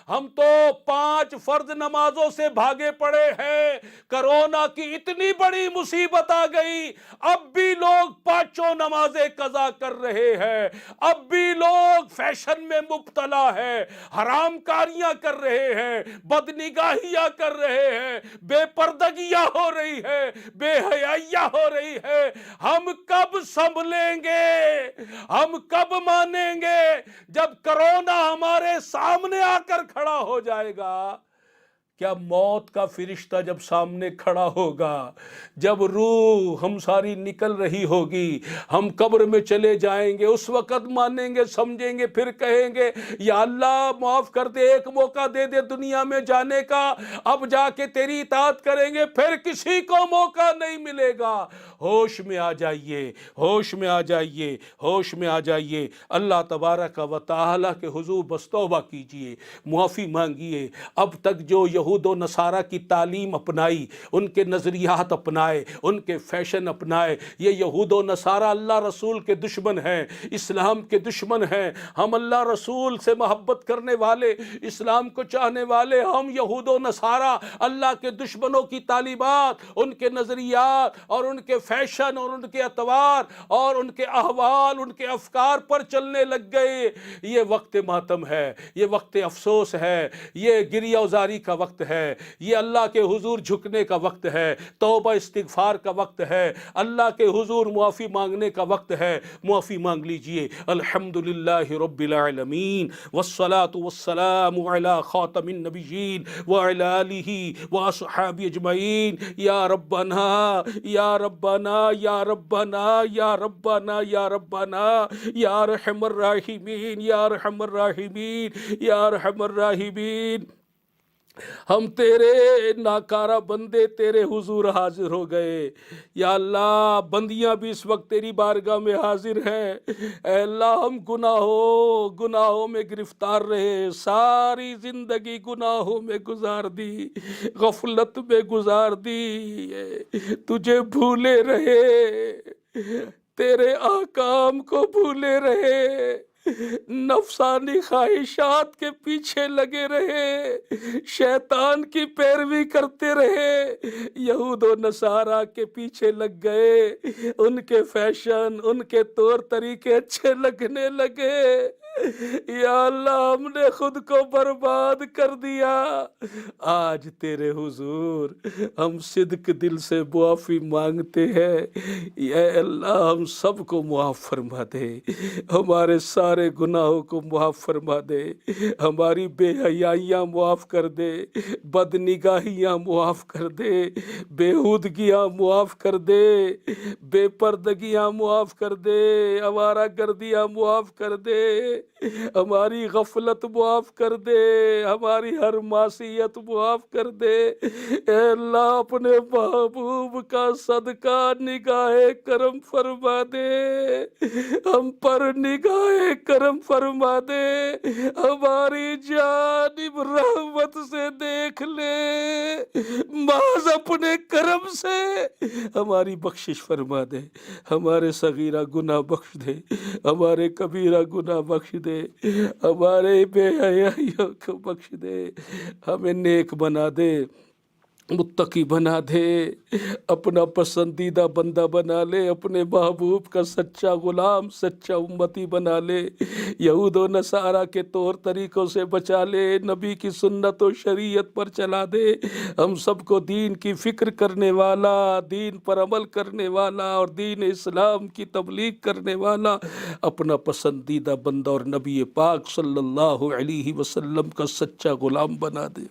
B: ہم تو 5 فرض نمازوں سے بھاگے پڑے ہیں، کرونا کی اتنی بڑی مصیبت آ گئی، اب بھی لوگ 5 نمازیں قضا کر رہے ہیں، اب بھی لوگ فیشن میں مبتلا ہے، حرام کاریاں کر رہے ہیں، بدنگاہیاں کر رہے ہیں، بے پردگیاں ہو رہی ہے، بے حیائیاں ہو رہی ہے۔ ہم کب سنبھلیں گے؟ ہم کب مانیں گے؟ جب کرونا ہمارے سامنے آ کر کھڑا ہو جائے گا۔ کیا موت کا فرشتہ جب سامنے کھڑا ہوگا، جب روح ہم ساری نکل رہی ہوگی، ہم قبر میں چلے جائیں گے، اس وقت مانیں گے، سمجھیں گے، پھر کہیں گے یا اللہ معاف کر دے، ایک موقع دے دے دنیا میں جانے کا، اب جا کے تیری اطاعت کریں گے، پھر کسی کو موقع نہیں ملے گا۔ ہوش میں آ جائیے، ہوش میں آ جائیے، ہوش میں آ جائیے۔ اللہ تبارک و تعالیٰ کے حضور بس توبہ کیجئے، معافی مانگیے۔ اب تک جو یہود و نصارہ کی تعلیم اپنائی، ان کے نظریات اپنائے، ان کے فیشن اپنائے، یہ یہود و نصارہ اللہ رسول کے دشمن ہیں، اسلام کے دشمن ہیں۔ ہم اللہ رسول سے محبت کرنے والے، اسلام کو چاہنے والے، ہم یہود و نصارہ اللہ کے دشمنوں کی تعلیمات، ان کے نظریات اور ان کے فیشن اور ان کے اطوار اور ان کے احوال، ان کے افکار پر چلنے لگ گئے۔ یہ وقت ماتم ہے، یہ وقت افسوس ہے، یہ گریہ وزاری کا وقت ہے، یہ اللہ کے حضور جھکنے کا وقت ہے، توبہ استغفار کا وقت ہے، اللہ کے حضور معافی مانگنے کا وقت ہے۔ معافی مانگ لیجئے۔ الحمدللہ رب العالمین والصلاة والسلام علی خاتم النبیین وعلی آلہ واصحابہ اجمعین۔ یا ربنا یا ربنا یا ربنا یا ربنا یا ربنا یا ارحم الراحمین یا ارحم الراحمین یا ارحم الراحمین۔ ہم تیرے ناکارہ بندے تیرے حضور حاضر ہو گئے یا اللہ، بندیاں بھی اس وقت تیری بارگاہ میں حاضر ہیں۔ اے اللہ، ہم گناہوں میں گرفتار رہے، ساری زندگی گناہوں میں گزار دی، غفلت میں گزار دی، تجھے بھولے رہے، تیرے احکام کو بھولے رہے، نفسانی خواہشات کے پیچھے لگے رہے، شیطان کی پیروی کرتے رہے، یہود و نصارہ کے پیچھے لگ گئے، ان کے فیشن، ان کے طور طریقے اچھے لگنے لگے۔ یا اللہ، ہم نے خود کو برباد کر دیا۔ آج تیرے حضور ہم صدق دل سے معافی مانگتے ہیں۔ اے اللہ، ہم سب کو معاف فرما دے، ہمارے سارے گناہوں کو معاف فرما دے، ہماری بے حیائیاں معاف کر دے، بد نگاہیاں معاف کر دے، بےہودگیاں معاف کر دے، بے پردگیاں معاف کر دے، آوارہ گردیاں معاف کر دے، ہماری غفلت معاف کر دے، ہماری ہر معصیت معاف کر دے۔ اے اللہ، اپنے محبوب کا صدقہ نگاہ کرم فرما دے، ہم پر نگاہ کرم فرما دے، ہماری جانب رحمت سے دیکھ لے، محض اپنے کرم سے ہماری بخشش فرما دے، ہمارے صغیرہ گناہ بخش دے، ہمارے کبیرہ گناہ بخش بخش دے، ہمارے بے حیائیوں کو بخش دے، ہمیں نیک بنا دے، متقی بنا دے، اپنا پسندیدہ بندہ بنا لے، اپنے محبوب کا سچا غلام، سچا امتی بنا لے، یہود و نصارہ کے طور طریقوں سے بچا لے، نبی کی سنت و شریعت پر چلا دے، ہم سب کو دین کی فکر کرنے والا، دین پر عمل کرنے والا اور دین اسلام کی تبلیغ کرنے والا اپنا پسندیدہ بندہ اور نبی پاک صلی اللہ علیہ وسلم کا سچا غلام بنا دے۔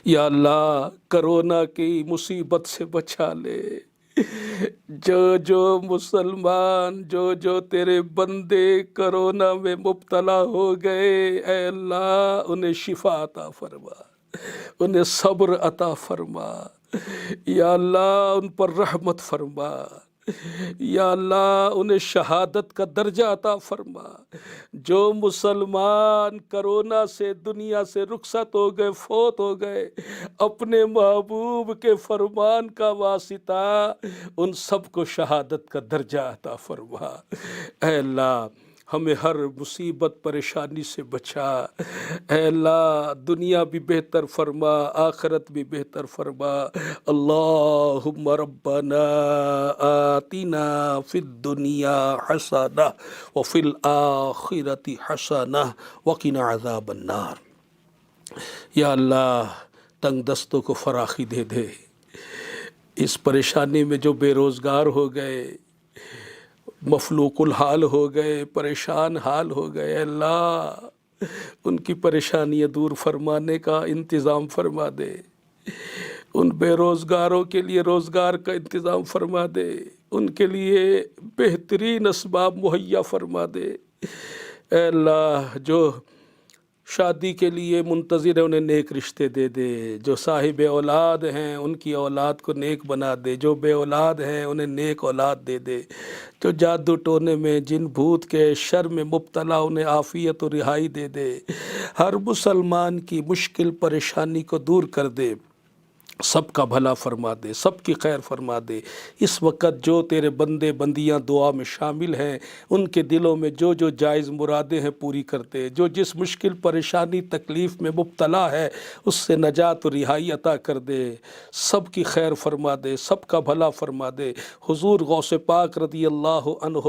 B: یا اللہ کرونا کی مصیبت سے بچا لے، جو مسلمان جو تیرے بندے کرونا میں مبتلا ہو گئے، اے اللہ انہیں شفا عطا فرما، انہیں صبر عطا فرما، یا اللہ ان پر رحمت فرما، یا اللہ انہیں شہادت کا درجہ عطا فرما۔ جو مسلمان کرونا سے دنیا سے رخصت ہو گئے، فوت ہو گئے، اپنے محبوب کے فرمان کا واسطہ ان سب کو شہادت کا درجہ عطا فرما۔ اے اللہ ہمیں ہر مصیبت پریشانی سے بچا، اے اللہ دنیا بھی بہتر فرما، آخرت بھی بہتر فرما۔ اللہم ربنا آتنا فی الدنیا حسنہ وفی الآخرۃ حسنہ وقنا عذاب النار۔ یا اللہ تنگ دستوں کو فراخی دے دے، اس پریشانی میں جو بے روزگار ہو گئے، مفلوق الحال ہو گئے، پریشان حال ہو گئے، اللہ ان کی پریشانیاں دور فرمانے کا انتظام فرما دے، ان بے روزگاروں کے لیے روزگار کا انتظام فرما دے، ان کے لیے بہترین اسباب مہیا فرما دے۔ اے اللہ جو شادی کے لیے منتظر ہیں انہیں نیک رشتے دے دے، جو صاحب اولاد ہیں ان کی اولاد کو نیک بنا دے، جو بے اولاد ہیں انہیں نیک اولاد دے دے، جو جادو ٹونے میں جن بھوت کے شر میں مبتلا انہیں عافیت و رہائی دے دے، ہر مسلمان کی مشکل پریشانی کو دور کر دے، سب کا بھلا فرما دے، سب کی خیر فرما دے۔ اس وقت جو تیرے بندے بندیاں دعا میں شامل ہیں ان کے دلوں میں جو جائز مرادیں ہیں پوری کرتے، جو جس مشکل پریشانی تکلیف میں مبتلا ہے اس سے نجات و رہائی عطا کر دے، سب کی خیر فرما دے، سب کا بھلا فرما دے۔ حضور غوث پاک رضی اللہ عنہ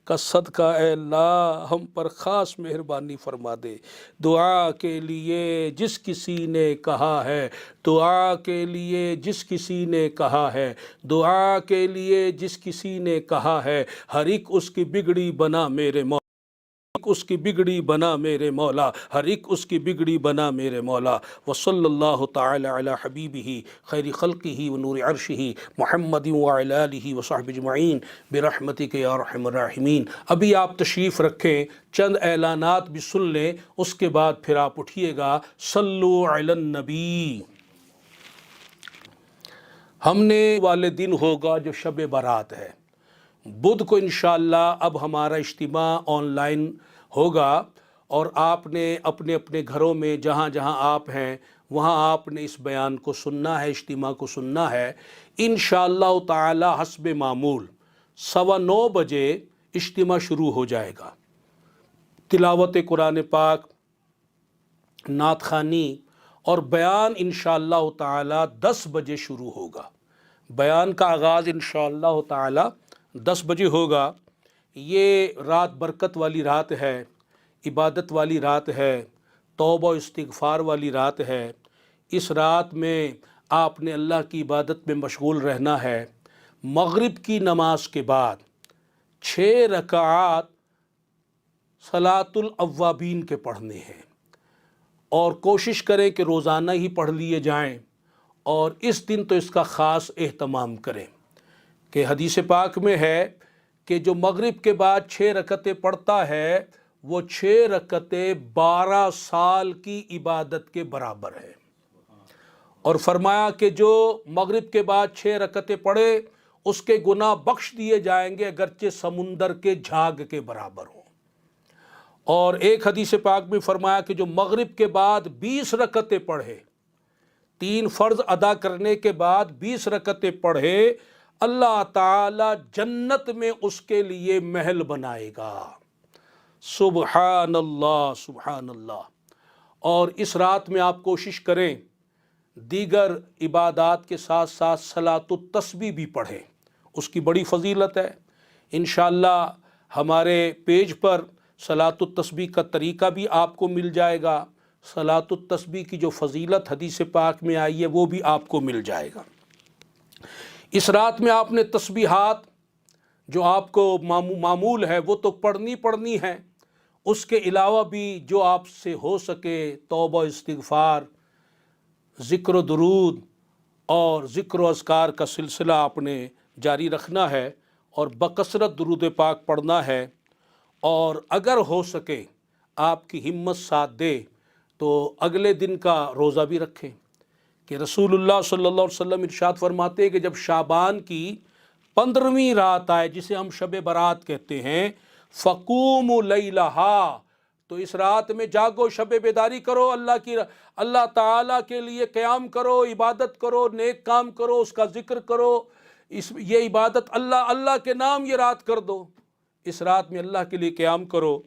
B: کا صدقہ اے اللہ ہم پر خاص مہربانی فرما دے۔ دعا کے لیے جس کسی نے کہا ہے، دعا کے لیے جس کسی نے کہا ہے، دعا کے لیے جس کسی نے کہا ہے، ہر ایک اس کی بگڑی بنا میرے مولا، اس کی بگڑی بنا میرے مولا، ہر ایک اس کی بگڑی بنا میرے مولا۔ وصلی اللہ تعالی علی حبیبہ خیر خلقہ ونور عرشہ محمد وعلی آلہ وصحبہ اجمعین برحمتک یا ارحم الراحمین۔ ابھی آپ تشریف رکھیں، چند اعلانات بھی سن لیں، اس کے بعد پھر آپ اٹھیے گا۔ صلو علی النبی۔ ہم نے والے دن ہوگا جو شب برات ہے، بدھ کو انشاءاللہ اب ہمارا اجتماع آن لائن ہوگا، اور آپ نے اپنے اپنے گھروں میں جہاں جہاں آپ ہیں وہاں آپ نے اس بیان کو سننا ہے، اجتماع کو سننا ہے۔ انشاءاللہ تعالی حسب معمول 9:15 بجے اجتماع شروع ہو جائے گا۔ تلاوت قرآن پاک، نعت خوانی اور بیان انشاءاللہ تعالی 10 بجے شروع ہوگا۔ بیان کا آغاز انشاءاللہ تعالی 10 بجے ہوگا۔ یہ رات برکت والی رات ہے، عبادت والی رات ہے، توبہ و استغفار والی رات ہے۔ اس رات میں آپ نے اللہ کی عبادت میں مشغول رہنا ہے۔ مغرب کی نماز کے بعد 6 رکعات صلاۃ الاوابین کے پڑھنے ہیں، اور کوشش کریں کہ روزانہ ہی پڑھ لیے جائیں، اور اس دن تو اس کا خاص اہتمام کریں کہ حدیث پاک میں ہے کہ جو مغرب کے بعد 6 رکعتیں پڑھتا ہے وہ 6 رکعتیں 12 سال کی عبادت کے برابر ہے، اور فرمایا کہ جو مغرب کے بعد 6 رکعتیں پڑھے اس کے گناہ بخش دیے جائیں گے اگرچہ سمندر کے جھاگ کے برابر ہوں۔ اور ایک حدیث پاک میں فرمایا کہ جو مغرب کے بعد 20 رکعتیں پڑھے، 3 فرض ادا کرنے کے بعد 20 رکعتیں پڑھے، اللہ تعالی جنت میں اس کے لیے محل بنائے گا۔ سبحان اللہ سبحان اللہ۔ اور اس رات میں آپ کوشش کریں دیگر عبادات کے ساتھ ساتھ صلاۃ التسبیح بھی پڑھیں، اس کی بڑی فضیلت ہے۔ انشاءاللہ ہمارے پیج پر صلاۃ التسبیح کا طریقہ بھی آپ کو مل جائے گا، صلاۃ التسبیح کی جو فضیلت حدیث پاک میں آئی ہے وہ بھی آپ کو مل جائے گا۔ اس رات میں آپ نے تسبیحات جو آپ کو معمول ہے وہ تو پڑھنی ہے، اس کے علاوہ بھی جو آپ سے ہو سکے توبہ استغفار، ذکر و درود اور ذکر و اذکار کا سلسلہ آپ نے جاری رکھنا ہے اور بکثرت درود پاک پڑھنا ہے۔ اور اگر ہو سکے آپ کی ہمت ساتھ دے تو اگلے دن کا روزہ بھی رکھیں، کہ رسول اللہ صلی اللہ علیہ وسلم ارشاد فرماتے ہیں کہ جب شعبان کی 15ویں رات آئے جسے ہم شب برات کہتے ہیں، فقوموا لیلہا، تو اس رات میں جاگو، شب بیداری کرو، اللہ تعالیٰ کے لیے قیام کرو، عبادت کرو، نیک کام کرو، اس کا ذکر کرو، یہ عبادت اللہ کے نام یہ رات کر دو، اس رات میں اللہ کے لیے قیام کرو۔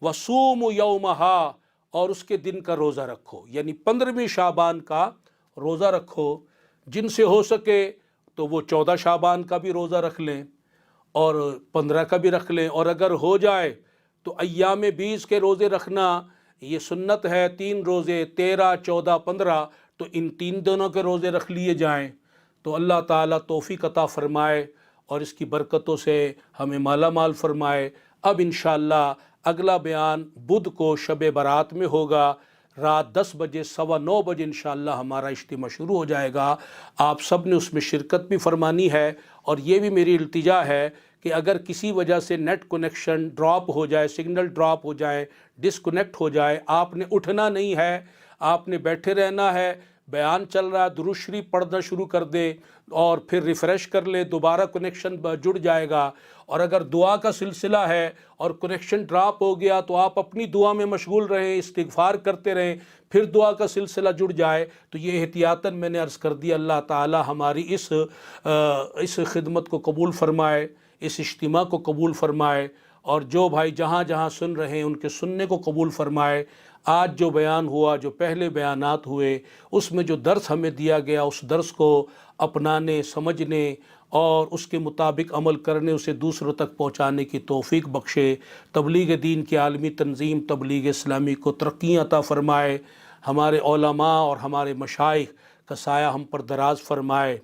B: وصوموا یومہا، اور اس کے دن کا روزہ رکھو، یعنی 15ویں شعبان کا روزہ رکھو۔ جن سے ہو سکے تو وہ 14 شعبان کا بھی روزہ رکھ لیں اور 15 کا بھی رکھ لیں، اور اگر ہو جائے تو ایام 20 کے روزے رکھنا یہ سنت ہے، 3 روزے 13، 14، 15، تو ان 3 دنوں کے روزے رکھ لیے جائیں تو اللہ تعالیٰ توفیق عطا فرمائے اور اس کی برکتوں سے ہمیں مالا مال فرمائے۔ اب انشاءاللہ اگلا بیان بدھ کو شب برات میں ہوگا، رات 10 بجے 9:15 بجے انشاءاللہ ہمارا اجتماع شروع ہو جائے گا۔ آپ سب نے اس میں شرکت بھی فرمانی ہے، اور یہ بھی میری التجا ہے کہ اگر کسی وجہ سے نیٹ کنیکشن ڈراپ ہو جائے، سگنل ڈراپ ہو جائے، ڈسکنیکٹ ہو جائے، آپ نے اٹھنا نہیں ہے، آپ نے بیٹھے رہنا ہے، بیان چل رہا ہے، درود شریف پڑھنا شروع کر دے اور پھر ریفریش کر لے، دوبارہ کنیکشن جڑ جائے گا۔ اور اگر دعا کا سلسلہ ہے اور کنیکشن ڈراپ ہو گیا تو آپ اپنی دعا میں مشغول رہیں، استغفار کرتے رہیں، پھر دعا کا سلسلہ جڑ جائے تو یہ احتیاطاً میں نے عرض کر دیا۔ اللہ تعالی ہماری اس خدمت کو قبول فرمائے، اس اجتماع کو قبول فرمائے، اور جو بھائی جہاں جہاں سن رہے ہیں ان کے سننے کو قبول فرمائے۔ آج جو بیان ہوا، جو پہلے بیانات ہوئے، اس میں جو درس ہمیں دیا گیا، اس درس کو اپنانے، سمجھنے اور اس کے مطابق عمل کرنے، اسے دوسروں تک پہنچانے کی توفیق بخشے۔ تبلیغ دین کی عالمی تنظیم تبلیغ اسلامی کو ترقیاں عطا فرمائے، ہمارے علماء اور ہمارے مشائخ کا سایہ ہم پر دراز فرمائے،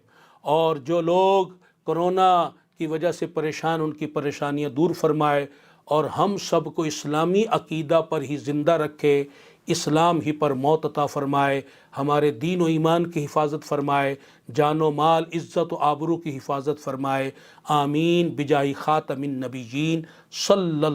B: اور جو لوگ کرونا کی وجہ سے پریشان ان کی پریشانیاں دور فرمائے، اور ہم سب کو اسلامی عقیدہ پر ہی زندہ رکھے، اسلام ہی پر موت عطا فرمائے، ہمارے دین و ایمان کی حفاظت فرمائے، جان و مال، عزت و آبرو کی حفاظت فرمائے۔ آمین بجاہ خاتم النبیین صلی اللہ